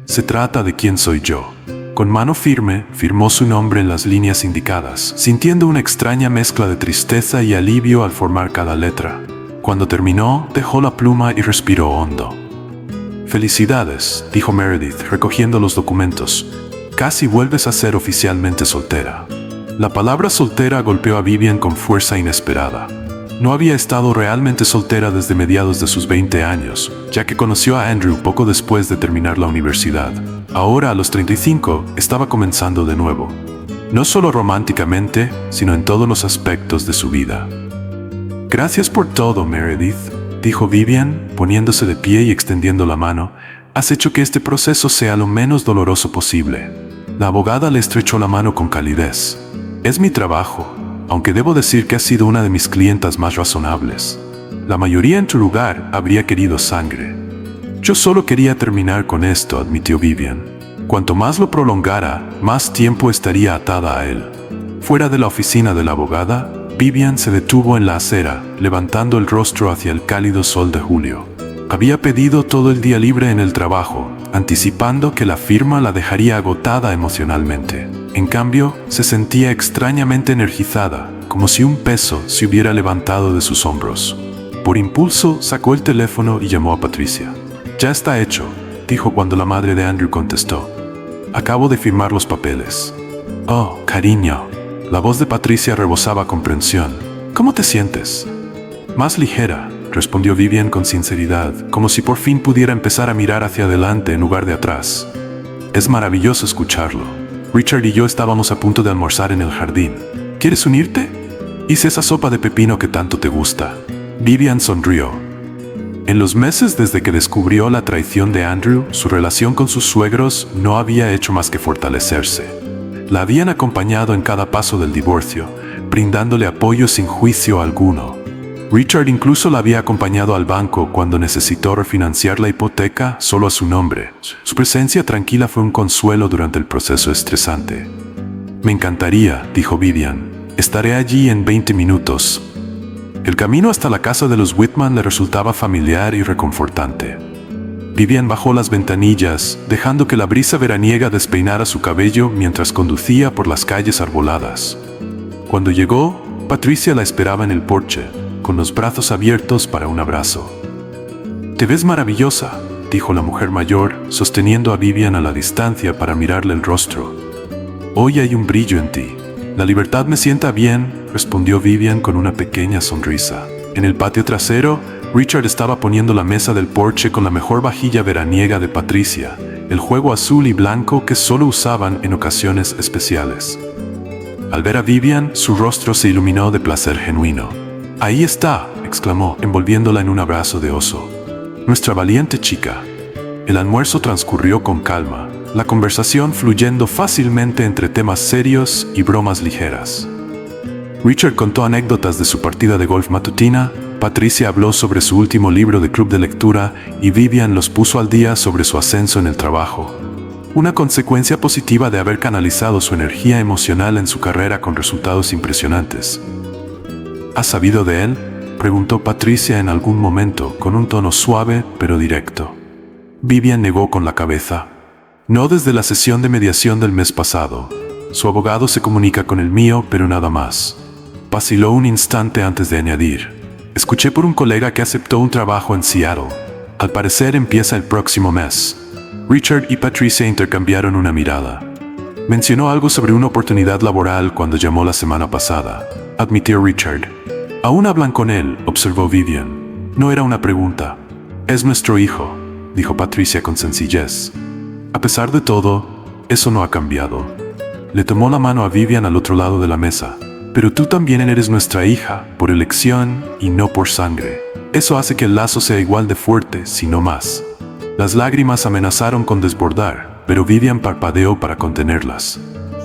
Se trata de quién soy yo. Con mano firme, firmó su nombre en las líneas indicadas, sintiendo una extraña mezcla de tristeza y alivio al formar cada letra. Cuando terminó, dejó la pluma y respiró hondo. «Felicidades», dijo Meredith, recogiendo los documentos. «Casi vuelves a ser oficialmente soltera». La palabra soltera golpeó a Vivian con fuerza inesperada. No había estado realmente soltera desde mediados de sus 20 años, ya que conoció a Andrew poco después de terminar la universidad. Ahora, a los 35, estaba comenzando de nuevo. No solo románticamente, sino en todos los aspectos de su vida. «Gracias por todo, Meredith», dijo Vivian, poniéndose de pie y extendiendo la mano. «Has hecho que este proceso sea lo menos doloroso posible». La abogada le estrechó la mano con calidez. «Es mi trabajo, aunque debo decir que has sido una de mis clientas más razonables. La mayoría en tu lugar habría querido sangre». «Yo solo quería terminar con esto», admitió Vivian. Cuanto más lo prolongara, más tiempo estaría atada a él. Fuera de la oficina de la abogada, Vivian se detuvo en la acera, levantando el rostro hacia el cálido sol de julio. Había pedido todo el día libre en el trabajo, anticipando que la firma la dejaría agotada emocionalmente. En cambio, se sentía extrañamente energizada, como si un peso se hubiera levantado de sus hombros. Por impulso, sacó el teléfono y llamó a Patricia. «Ya está hecho», dijo cuando la madre de Andrew contestó. «Acabo de firmar los papeles». «Oh, cariño». La voz de Patricia rebosaba comprensión. «¿Cómo te sientes?» «Más ligera», respondió Vivian con sinceridad, como si por fin pudiera empezar a mirar hacia adelante en lugar de atrás. «Es maravilloso escucharlo. Richard y yo estábamos a punto de almorzar en el jardín. ¿Quieres unirte? Hice esa sopa de pepino que tanto te gusta». Vivian sonrió. En los meses desde que descubrió la traición de Andrew, su relación con sus suegros no había hecho más que fortalecerse. La habían acompañado en cada paso del divorcio, brindándole apoyo sin juicio alguno. Richard incluso la había acompañado al banco cuando necesitó refinanciar la hipoteca solo a su nombre. Su presencia tranquila fue un consuelo durante el proceso estresante. «Me encantaría», dijo Vivian. «Estaré allí en 20 minutos». El camino hasta la casa de los Whitman le resultaba familiar y reconfortante. Vivian bajó las ventanillas, dejando que la brisa veraniega despeinara su cabello mientras conducía por las calles arboladas. Cuando llegó, Patricia la esperaba en el porche, con los brazos abiertos para un abrazo. «Te ves maravillosa», dijo la mujer mayor, sosteniendo a Vivian a la distancia para mirarle el rostro. «Hoy hay un brillo en ti». «La libertad me sienta bien», respondió Vivian con una pequeña sonrisa. En el patio trasero, Richard estaba poniendo la mesa del porche con la mejor vajilla veraniega de Patricia, el juego azul y blanco que solo usaban en ocasiones especiales. Al ver a Vivian, su rostro se iluminó de placer genuino. «Ahí está», exclamó, envolviéndola en un abrazo de oso. «Nuestra valiente chica». El almuerzo transcurrió con calma, la conversación fluyendo fácilmente entre temas serios y bromas ligeras. Richard contó anécdotas de su partida de golf matutina, Patricia habló sobre su último libro de club de lectura y Vivian los puso al día sobre su ascenso en el trabajo. Una consecuencia positiva de haber canalizado su energía emocional en su carrera con resultados impresionantes. «¿Has sabido de él?», preguntó Patricia en algún momento, con un tono suave pero directo. Vivian negó con la cabeza. «No desde la sesión de mediación del mes pasado. Su abogado se comunica con el mío, pero nada más». Vaciló un instante antes de añadir: «Escuché por un colega que aceptó un trabajo en Seattle. Al parecer empieza el próximo mes». Richard y Patricia intercambiaron una mirada. «Mencionó algo sobre una oportunidad laboral cuando llamó la semana pasada», admitió Richard. «Aún hablan con él», observó Vivian. «No era una pregunta». «Es nuestro hijo», dijo Patricia con sencillez. A pesar de todo, eso no ha cambiado. Le tomó la mano a Vivian al otro lado de la mesa. «Pero tú también eres nuestra hija, por elección y no por sangre. Eso hace que el lazo sea igual de fuerte, si no más». Las lágrimas amenazaron con desbordar, pero Vivian parpadeó para contenerlas.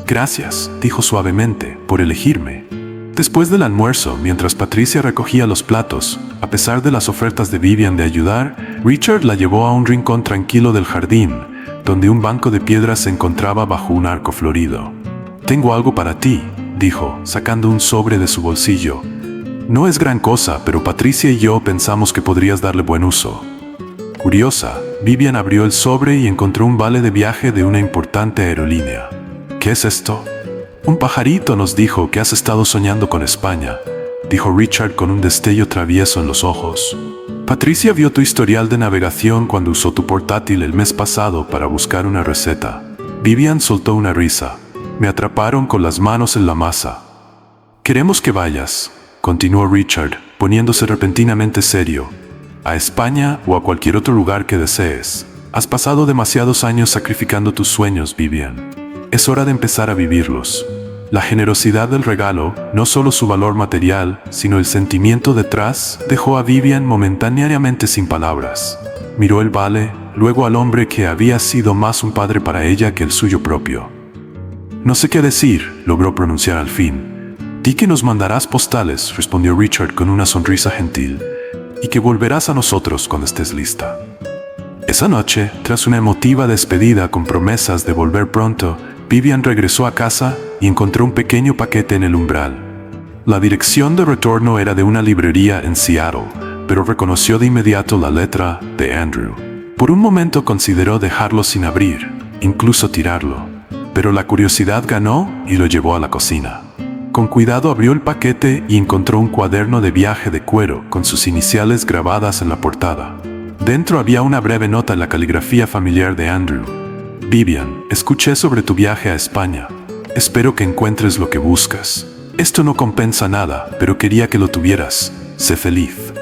«Gracias», dijo suavemente, «por elegirme». Después del almuerzo, mientras Patricia recogía los platos, a pesar de las ofertas de Vivian de ayudar, Richard la llevó a un rincón tranquilo del jardín, donde un banco de piedras se encontraba bajo un arco florido. «Tengo algo para ti», dijo, sacando un sobre de su bolsillo. «No es gran cosa, pero Patricia y yo pensamos que podrías darle buen uso». Curiosa, Vivian abrió el sobre y encontró un vale de viaje de una importante aerolínea. «¿Qué es esto?» «Un pajarito nos dijo que has estado soñando con España», dijo Richard con un destello travieso en los ojos. «Patricia vio tu historial de navegación cuando usó tu portátil el mes pasado para buscar una receta». Vivian soltó una risa. «Me atraparon con las manos en la masa». «Queremos que vayas», continuó Richard, poniéndose repentinamente serio. «A España o a cualquier otro lugar que desees. Has pasado demasiados años sacrificando tus sueños, Vivian. Es hora de empezar a vivirlos». La generosidad del regalo, no solo su valor material, sino el sentimiento detrás, dejó a Vivian momentáneamente sin palabras. Miró el vale, luego al hombre que había sido más un padre para ella que el suyo propio. «No sé qué decir», logró pronunciar al fin. «Di que nos mandarás postales», respondió Richard con una sonrisa gentil, «y que volverás a nosotros cuando estés lista». Esa noche, tras una emotiva despedida con promesas de volver pronto, Vivian regresó a casa y encontró un pequeño paquete en el umbral. La dirección de retorno era de una librería en Seattle, pero reconoció de inmediato la letra de Andrew. Por un momento consideró dejarlo sin abrir, incluso tirarlo, pero la curiosidad ganó y lo llevó a la cocina. Con cuidado abrió el paquete y encontró un cuaderno de viaje de cuero con sus iniciales grabadas en la portada. Dentro había una breve nota en la caligrafía familiar de Andrew. «Vivian, escuché sobre tu viaje a España. Espero que encuentres lo que buscas. Esto no compensa nada, pero quería que lo tuvieras. Sé feliz».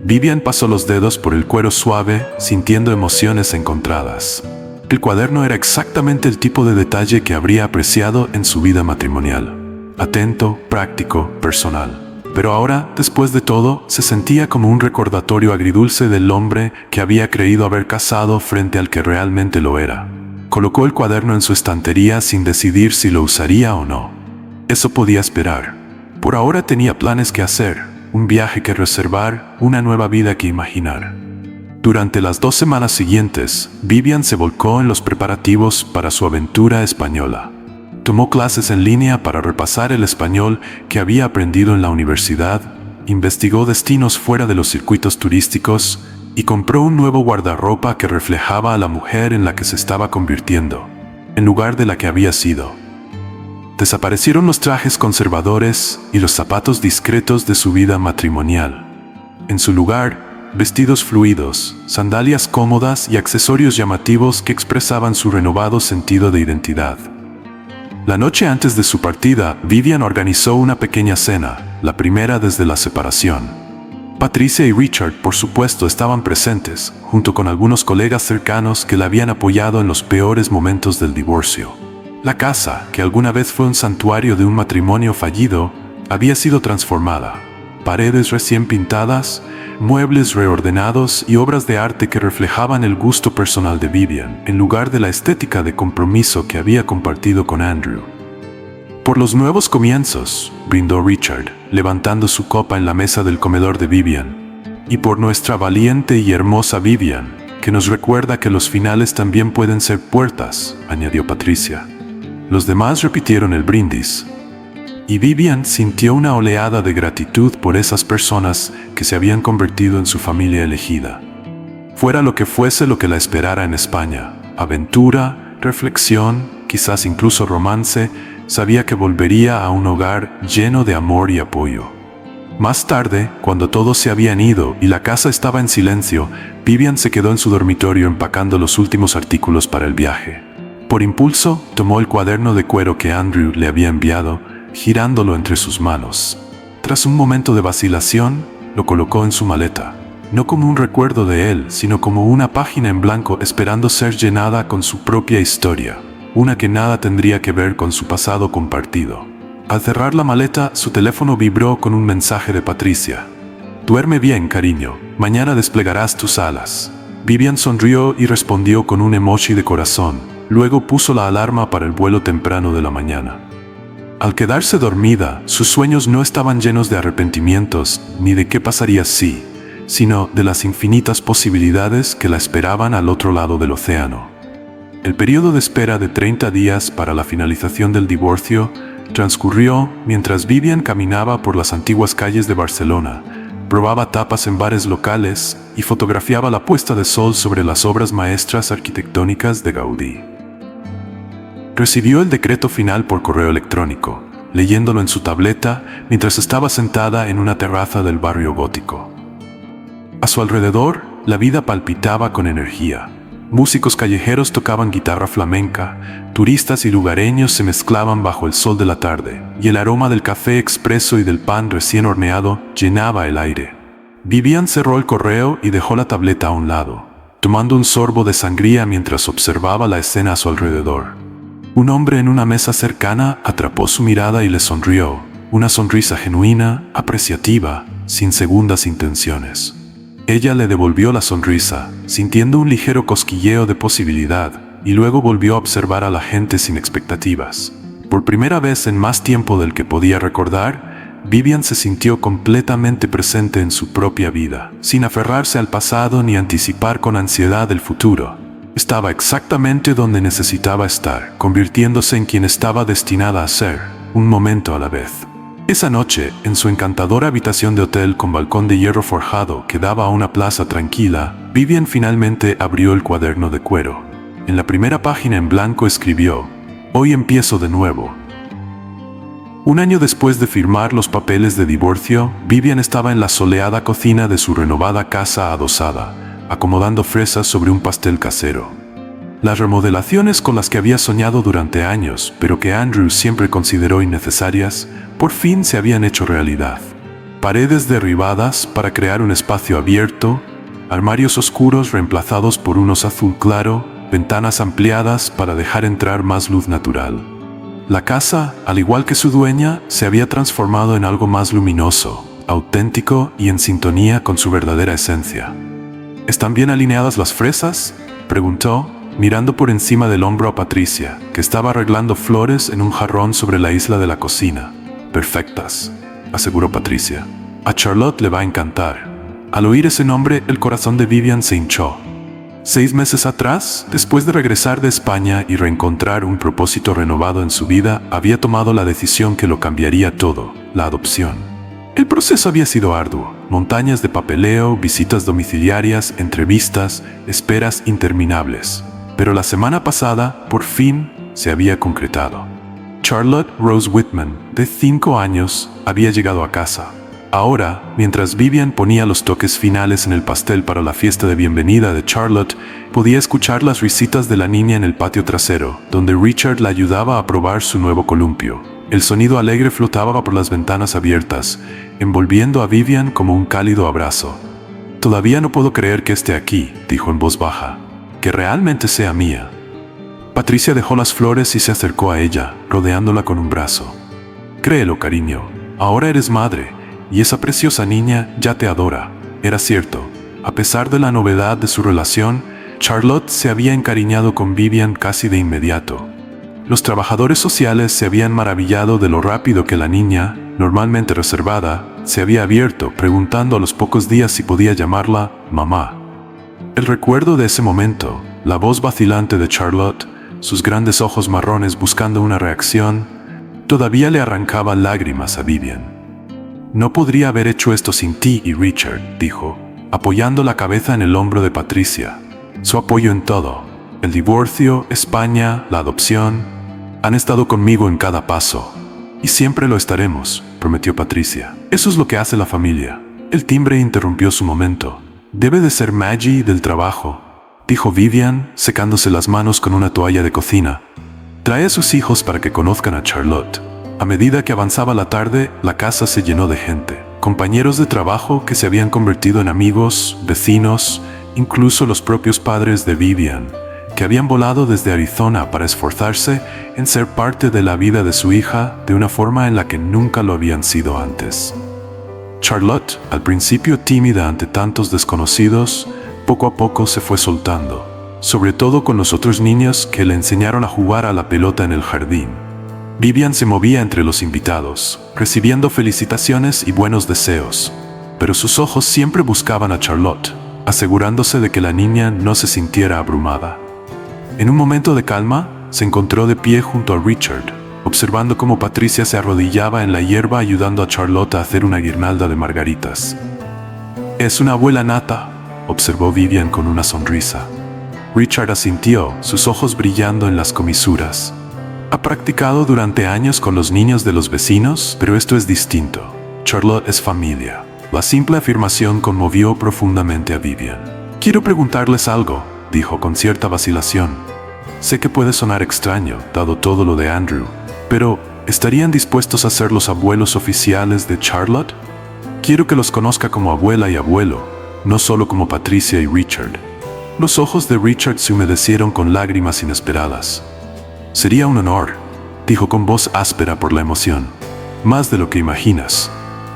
Vivian pasó los dedos por el cuero suave, sintiendo emociones encontradas. El cuaderno era exactamente el tipo de detalle que habría apreciado en su vida matrimonial. Atento, práctico, personal. Pero ahora, después de todo, se sentía como un recordatorio agridulce del hombre que había creído haber casado frente al que realmente lo era. Colocó el cuaderno en su estantería sin decidir si lo usaría o no. Eso podía esperar. Por ahora tenía planes que hacer, un viaje que reservar, una nueva vida que imaginar. Durante las 2 semanas siguientes, Vivian se volcó en los preparativos para su aventura española. Tomó clases en línea para repasar el español que había aprendido en la universidad, investigó destinos fuera de los circuitos turísticos y compró un nuevo guardarropa que reflejaba a la mujer en la que se estaba convirtiendo, en lugar de la que había sido. Desaparecieron los trajes conservadores y los zapatos discretos de su vida matrimonial. En su lugar, vestidos fluidos, sandalias cómodas y accesorios llamativos que expresaban su renovado sentido de identidad. La noche antes de su partida, Vivian organizó una pequeña cena, la primera desde la separación. Patricia y Richard, por supuesto, estaban presentes, junto con algunos colegas cercanos que la habían apoyado en los peores momentos del divorcio. La casa, que alguna vez fue un santuario de un matrimonio fallido, había sido transformada. Paredes recién pintadas, muebles reordenados y obras de arte que reflejaban el gusto personal de Vivian, en lugar de la estética de compromiso que había compartido con Andrew. Por los nuevos comienzos, brindó Richard, levantando su copa en la mesa del comedor de Vivian. Y por nuestra valiente y hermosa Vivian, que nos recuerda que los finales también pueden ser puertas, añadió Patricia. Los demás repitieron el brindis. Y Vivian sintió una oleada de gratitud por esas personas que se habían convertido en su familia elegida. Fuera lo que fuese lo que la esperara en España, aventura, reflexión, quizás incluso romance, sabía que volvería a un hogar lleno de amor y apoyo. Más tarde, cuando todos se habían ido y la casa estaba en silencio, Vivian se quedó en su dormitorio empacando los últimos artículos para el viaje. Por impulso, tomó el cuaderno de cuero que Andrew le había enviado, girándolo entre sus manos. Tras un momento de vacilación, lo colocó en su maleta, no como un recuerdo de él, sino como una página en blanco esperando ser llenada con su propia historia, una que nada tendría que ver con su pasado compartido. Al cerrar la maleta, su teléfono vibró con un mensaje de Patricia. «Duerme bien, cariño, mañana desplegarás tus alas». Vivian sonrió y respondió con un emoji de corazón. Luego puso la alarma para el vuelo temprano de la mañana. Al quedarse dormida, sus sueños no estaban llenos de arrepentimientos ni de qué pasaría si, sino de las infinitas posibilidades que la esperaban al otro lado del océano. El periodo de espera de 30 días para la finalización del divorcio transcurrió mientras Vivian caminaba por las antiguas calles de Barcelona, probaba tapas en bares locales y fotografiaba la puesta de sol sobre las obras maestras arquitectónicas de Gaudí. Recibió el decreto final por correo electrónico, leyéndolo en su tableta mientras estaba sentada en una terraza del barrio gótico. A su alrededor, la vida palpitaba con energía. Músicos callejeros tocaban guitarra flamenca, turistas y lugareños se mezclaban bajo el sol de la tarde, y el aroma del café expreso y del pan recién horneado llenaba el aire. Vivian cerró el correo y dejó la tableta a un lado, tomando un sorbo de sangría mientras observaba la escena a su alrededor. Un hombre en una mesa cercana atrapó su mirada y le sonrió, una sonrisa genuina, apreciativa, sin segundas intenciones. Ella le devolvió la sonrisa, sintiendo un ligero cosquilleo de posibilidad, y luego volvió a observar a la gente sin expectativas. Por primera vez en más tiempo del que podía recordar, Vivian se sintió completamente presente en su propia vida, sin aferrarse al pasado ni anticipar con ansiedad el futuro. Estaba exactamente donde necesitaba estar, convirtiéndose en quien estaba destinada a ser, un momento a la vez. Esa noche, en su encantadora habitación de hotel con balcón de hierro forjado que daba a una plaza tranquila, Vivian finalmente abrió el cuaderno de cuero. En la primera página en blanco escribió: «Hoy empiezo de nuevo». Un año después de firmar los papeles de divorcio, Vivian estaba en la soleada cocina de su renovada casa adosada, acomodando fresas sobre un pastel casero. Las remodelaciones con las que había soñado durante años, pero que Andrew siempre consideró innecesarias, por fin se habían hecho realidad. Paredes derribadas para crear un espacio abierto, armarios oscuros reemplazados por unos azul claro, ventanas ampliadas para dejar entrar más luz natural. La casa, al igual que su dueña, se había transformado en algo más luminoso, auténtico y en sintonía con su verdadera esencia. ¿Están bien alineadas las fresas?, preguntó, mirando por encima del hombro a Patricia, que estaba arreglando flores en un jarrón sobre la isla de la cocina. «Perfectas», aseguró Patricia. «A Charlotte le va a encantar». Al oír ese nombre, el corazón de Vivian se hinchó. 6 meses atrás, después de regresar de España y reencontrar un propósito renovado en su vida, había tomado la decisión que lo cambiaría todo: la adopción. El proceso había sido arduo: montañas de papeleo, visitas domiciliarias, entrevistas, esperas interminables. Pero la semana pasada, por fin, se había concretado. Charlotte Rose Whitman, de 5 años, había llegado a casa. Ahora, mientras Vivian ponía los toques finales en el pastel para la fiesta de bienvenida de Charlotte, podía escuchar las risitas de la niña en el patio trasero, donde Richard la ayudaba a probar su nuevo columpio. El sonido alegre flotaba por las ventanas abiertas, envolviendo a Vivian como un cálido abrazo. «Todavía no puedo creer que esté aquí», dijo en voz baja. «Que realmente sea mía». Patricia dejó las flores y se acercó a ella, rodeándola con un brazo. «Créelo, cariño, ahora eres madre. Y esa preciosa niña ya te adora». Era cierto. A pesar de la novedad de su relación, Charlotte se había encariñado con Vivian casi de inmediato. Los trabajadores sociales se habían maravillado de lo rápido que la niña, normalmente reservada, se había abierto, preguntando a los pocos días si podía llamarla mamá. El recuerdo de ese momento, la voz vacilante de Charlotte, sus grandes ojos marrones buscando una reacción, todavía le arrancaba lágrimas a Vivian. «No podría haber hecho esto sin ti y Richard», dijo, apoyando la cabeza en el hombro de Patricia. «Su apoyo en todo. El divorcio, España, la adopción. Han estado conmigo en cada paso. Y siempre lo estaremos», prometió Patricia. «Eso es lo que hace la familia». El timbre interrumpió su momento. «Debe de ser Maggie del trabajo», dijo Vivian, secándose las manos con una toalla de cocina. «Trae a sus hijos para que conozcan a Charlotte». A medida que avanzaba la tarde, la casa se llenó de gente. Compañeros de trabajo que se habían convertido en amigos, vecinos, incluso los propios padres de Vivian, que habían volado desde Arizona para esforzarse en ser parte de la vida de su hija de una forma en la que nunca lo habían sido antes. Charlotte, al principio tímida ante tantos desconocidos, poco a poco se fue soltando, sobre todo con los otros niños que le enseñaron a jugar a la pelota en el jardín. Vivian se movía entre los invitados, recibiendo felicitaciones y buenos deseos, pero sus ojos siempre buscaban a Charlotte, asegurándose de que la niña no se sintiera abrumada. En un momento de calma, se encontró de pie junto a Richard, observando cómo Patricia se arrodillaba en la hierba ayudando a Charlotte a hacer una guirnalda de margaritas. «Es una abuela nata», observó Vivian con una sonrisa. Richard asintió, sus ojos brillando en las comisuras. «Ha practicado durante años con los niños de los vecinos, pero esto es distinto. Charlotte es familia». La simple afirmación conmovió profundamente a Vivian. «Quiero preguntarles algo», dijo con cierta vacilación. «Sé que puede sonar extraño, dado todo lo de Andrew, pero ¿estarían dispuestos a ser los abuelos oficiales de Charlotte? Quiero que los conozca como abuela y abuelo, no solo como Patricia y Richard». Los ojos de Richard se humedecieron con lágrimas inesperadas. «Sería un honor», dijo con voz áspera por la emoción. «Más de lo que imaginas».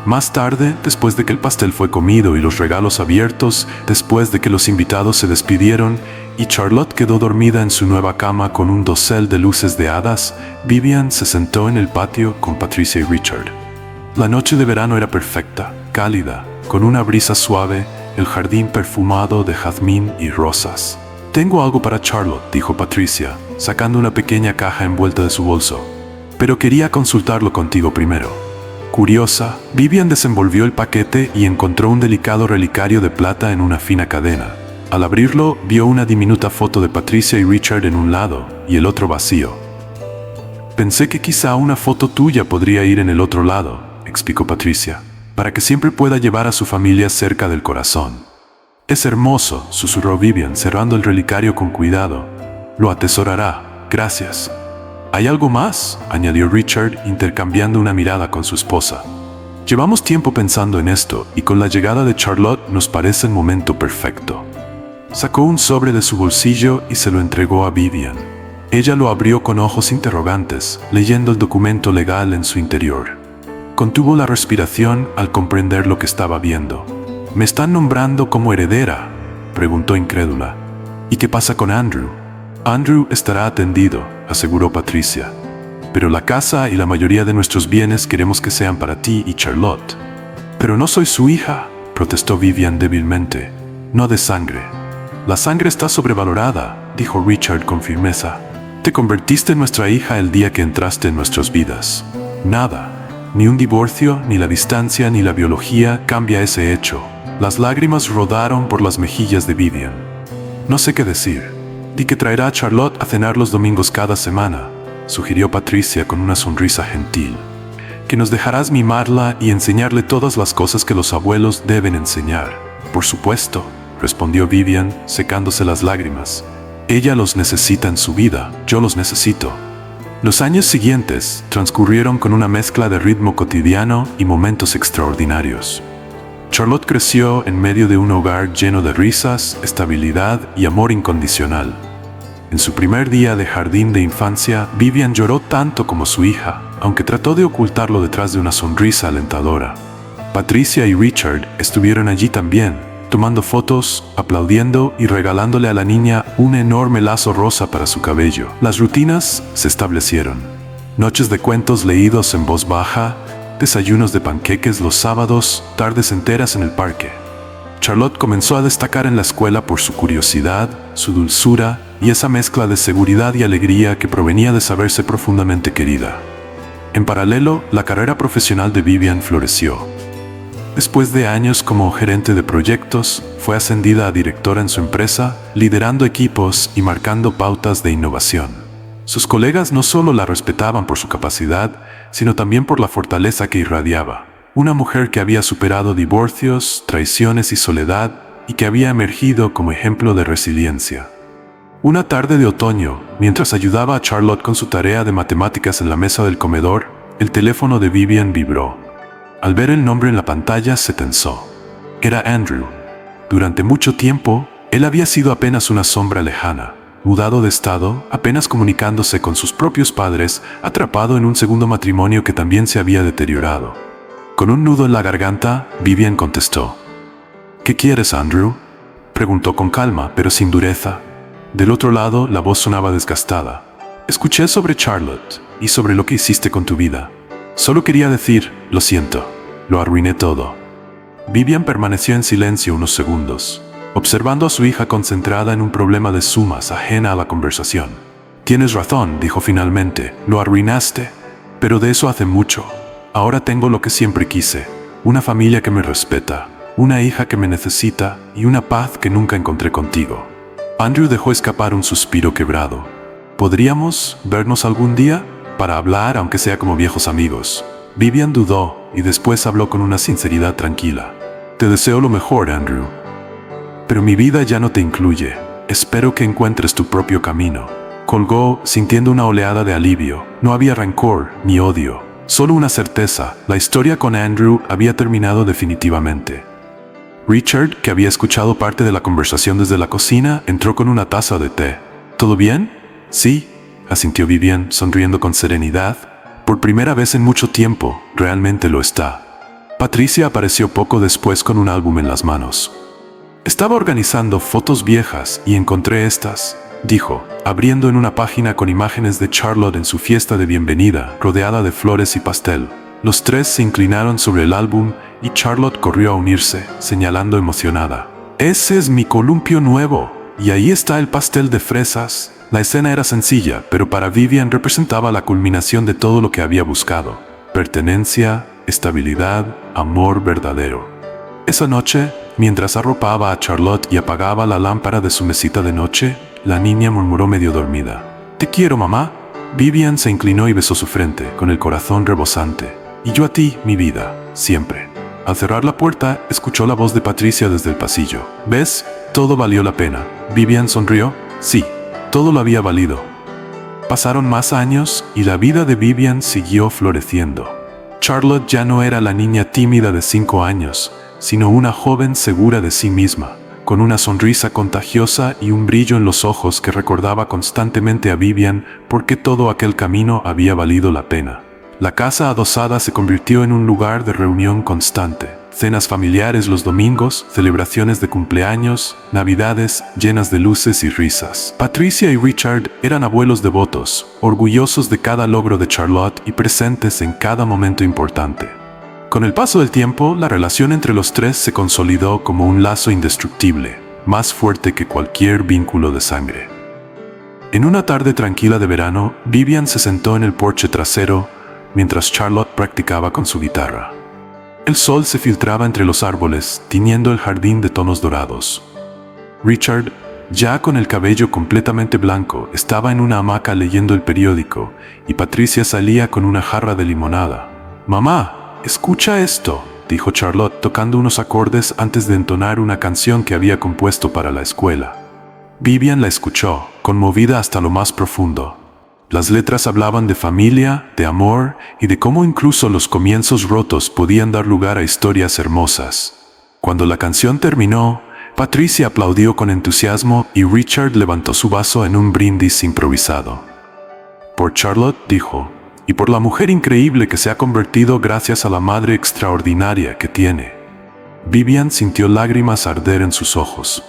Más tarde, después de que el pastel fue comido y los regalos abiertos, después de que los invitados se despidieron y Charlotte quedó dormida en su nueva cama con un dosel de luces de hadas, Vivian se sentó en el patio con Patricia y Richard. La noche de verano era perfecta, cálida, con una brisa suave, el jardín perfumado de jazmín y rosas. «Tengo algo para Charlotte», dijo Patricia, sacando una pequeña caja envuelta de su bolso. «Pero quería consultarlo contigo primero». Curiosa, Vivian desenvolvió el paquete y encontró un delicado relicario de plata en una fina cadena. Al abrirlo, vio una diminuta foto de Patricia y Richard en un lado y el otro vacío. «Pensé que quizá una foto tuya podría ir en el otro lado», explicó Patricia, «para que siempre pueda llevar a su familia cerca del corazón». «Es hermoso», susurró Vivian, cerrando el relicario con cuidado. «Lo atesorará. Gracias». «¿Hay algo más?», añadió Richard, intercambiando una mirada con su esposa. «Llevamos tiempo pensando en esto, y con la llegada de Charlotte nos parece el momento perfecto». Sacó un sobre de su bolsillo y se lo entregó a Vivian. Ella lo abrió con ojos interrogantes, leyendo el documento legal en su interior. Contuvo la respiración al comprender lo que estaba viendo. «¿Me están nombrando como heredera?», preguntó incrédula. «¿Y qué pasa con Andrew?». «Andrew estará atendido», aseguró Patricia. «Pero la casa y la mayoría de nuestros bienes queremos que sean para ti y Charlotte». «Pero no soy su hija», protestó Vivian débilmente. «No de sangre». «La sangre está sobrevalorada», dijo Richard con firmeza. «Te convertiste en nuestra hija el día que entraste en nuestras vidas. Nada, ni un divorcio, ni la distancia, ni la biología cambia ese hecho». Las lágrimas rodaron por las mejillas de Vivian. «No sé qué decir. Di que traerá a Charlotte a cenar los domingos cada semana. sugirió Patricia con una sonrisa gentil. Que nos dejarás mimarla y enseñarle todas las cosas que los abuelos deben enseñar. Por supuesto, respondió Vivian, secándose las lágrimas. Ella los necesita en su vida, yo los necesito. Los años siguientes transcurrieron con una mezcla de ritmo cotidiano y momentos extraordinarios. Charlotte creció en medio de un hogar lleno de risas, estabilidad y amor incondicional. En su primer día de jardín de infancia, Vivian lloró tanto como su hija, aunque trató de ocultarlo detrás de una sonrisa alentadora. Patricia y Richard estuvieron allí también, tomando fotos, aplaudiendo y regalándole a la niña un enorme lazo rosa para su cabello. Las rutinas se establecieron. Noches de cuentos leídos en voz baja, desayunos de panqueques los sábados, tardes enteras en el parque. Charlotte comenzó a destacar en la escuela por su curiosidad, su dulzura y esa mezcla de seguridad y alegría que provenía de saberse profundamente querida. En paralelo, la carrera profesional de Vivian floreció. Después de años como gerente de proyectos, fue ascendida a directora en su empresa, liderando equipos y marcando pautas de innovación. Sus colegas no solo la respetaban por su capacidad, sino también por la fortaleza que irradiaba. Una mujer que había superado divorcios, traiciones y soledad, y que había emergido como ejemplo de resiliencia. Una tarde de otoño, mientras ayudaba a Charlotte con su tarea de matemáticas en la mesa del comedor, el teléfono de Vivian vibró. Al ver el nombre en la pantalla se tensó. Era Andrew. Durante mucho tiempo, él había sido apenas una sombra lejana, mudado de estado, apenas comunicándose con sus propios padres, atrapado en un segundo matrimonio que también se había deteriorado. Con un nudo en la garganta, Vivian contestó. ¿Qué quieres, Andrew?, preguntó con calma, pero sin dureza. Del otro lado, la voz sonaba desgastada. Escuché sobre Charlotte y sobre lo que hiciste con tu vida. Solo quería decir, lo siento, lo arruiné todo. Vivian permaneció en silencio unos segundos, observando a su hija concentrada en un problema de sumas ajena a la conversación. Tienes razón, dijo finalmente, lo arruinaste, pero de eso hace mucho. Ahora tengo lo que siempre quise, una familia que me respeta, una hija que me necesita y una paz que nunca encontré contigo. Andrew dejó escapar un suspiro quebrado. ¿Podríamos vernos algún día? Para hablar, aunque sea como viejos amigos. Vivian dudó y después habló con una sinceridad tranquila. Te deseo lo mejor, Andrew. Pero mi vida ya no te incluye. Espero que encuentres tu propio camino. Colgó, sintiendo una oleada de alivio. No había rencor ni odio. Solo una certeza. La historia con Andrew había terminado definitivamente. Richard, que había escuchado parte de la conversación desde la cocina, entró con una taza de té. ¿Todo bien? Sí, asintió Vivian, sonriendo con serenidad. Por primera vez en mucho tiempo, realmente lo está. Patricia apareció poco después con un álbum en las manos. Estaba organizando fotos viejas y encontré estas, dijo, abriendo en una página con imágenes de Charlotte en su fiesta de bienvenida, rodeada de flores y pastel. Los tres se inclinaron sobre el álbum y Charlotte corrió a unirse, señalando emocionada. Ese es mi columpio nuevo, y ahí está el pastel de fresas. La escena era sencilla, pero para Vivian representaba la culminación de todo lo que había buscado. Pertenencia, estabilidad, amor verdadero. Esa noche, mientras arropaba a Charlotte y apagaba la lámpara de su mesita de noche, la niña murmuró medio dormida. «Te quiero, mamá». Vivian se inclinó y besó su frente, con el corazón rebosante. «Y yo a ti, mi vida, siempre». Al cerrar la puerta, escuchó la voz de Patricia desde el pasillo. «¿Ves? Todo valió la pena». Vivian sonrió. «Sí, todo lo había valido». Pasaron más años y la vida de Vivian siguió floreciendo. Charlotte ya no era la niña tímida de 5 años, sino una joven segura de sí misma, con una sonrisa contagiosa y un brillo en los ojos que recordaba constantemente a Vivian por qué todo aquel camino había valido la pena. La casa adosada se convirtió en un lugar de reunión constante. Cenas familiares los domingos, celebraciones de cumpleaños, navidades llenas de luces y risas. Patricia y Richard eran abuelos devotos, orgullosos de cada logro de Charlotte y presentes en cada momento importante. Con el paso del tiempo, la relación entre los tres se consolidó como un lazo indestructible, más fuerte que cualquier vínculo de sangre. En una tarde tranquila de verano, Vivian se sentó en el porche trasero mientras Charlotte practicaba con su guitarra. El sol se filtraba entre los árboles, tiñendo el jardín de tonos dorados. Richard, ya con el cabello completamente blanco, estaba en una hamaca leyendo el periódico y Patricia salía con una jarra de limonada. «Mamá, escucha esto», dijo Charlotte tocando unos acordes antes de entonar una canción que había compuesto para la escuela. Vivian la escuchó, conmovida hasta lo más profundo. Las letras hablaban de familia, de amor y de cómo incluso los comienzos rotos podían dar lugar a historias hermosas. Cuando la canción terminó, Patricia aplaudió con entusiasmo y Richard levantó su vaso en un brindis improvisado. «Por Charlotte», dijo, «y por la mujer increíble que se ha convertido gracias a la madre extraordinaria que tiene». Vivian sintió lágrimas arder en sus ojos.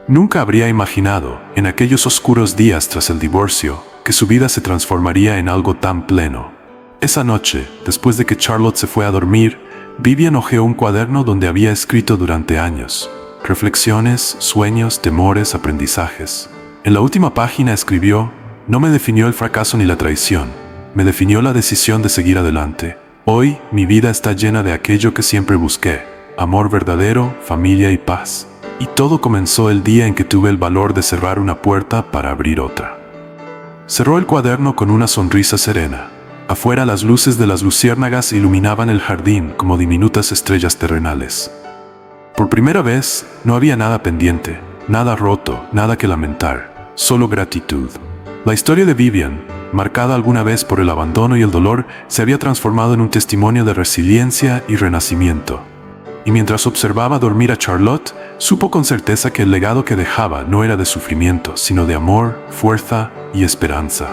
Nunca habría imaginado, en aquellos oscuros días tras el divorcio, que su vida se transformaría en algo tan pleno. Esa noche, después de que Charlotte se fue a dormir, Vivian hojeó un cuaderno donde había escrito durante años. Reflexiones, sueños, temores, aprendizajes. En la última página escribió: «No me definió el fracaso ni la traición, me definió la decisión de seguir adelante. Hoy, mi vida está llena de aquello que siempre busqué: amor verdadero, familia y paz. Y todo comenzó el día en que tuve el valor de cerrar una puerta para abrir otra». Cerró el cuaderno con una sonrisa serena. Afuera, las luces de las luciérnagas iluminaban el jardín como diminutas estrellas terrenales. Por primera vez, no había nada pendiente, nada roto, nada que lamentar, solo gratitud. La historia de Vivian, marcada alguna vez por el abandono y el dolor, se había transformado en un testimonio de resiliencia y renacimiento. Y mientras observaba dormir a Charlotte, supo con certeza que el legado que dejaba no era de sufrimiento, sino de amor, fuerza y esperanza.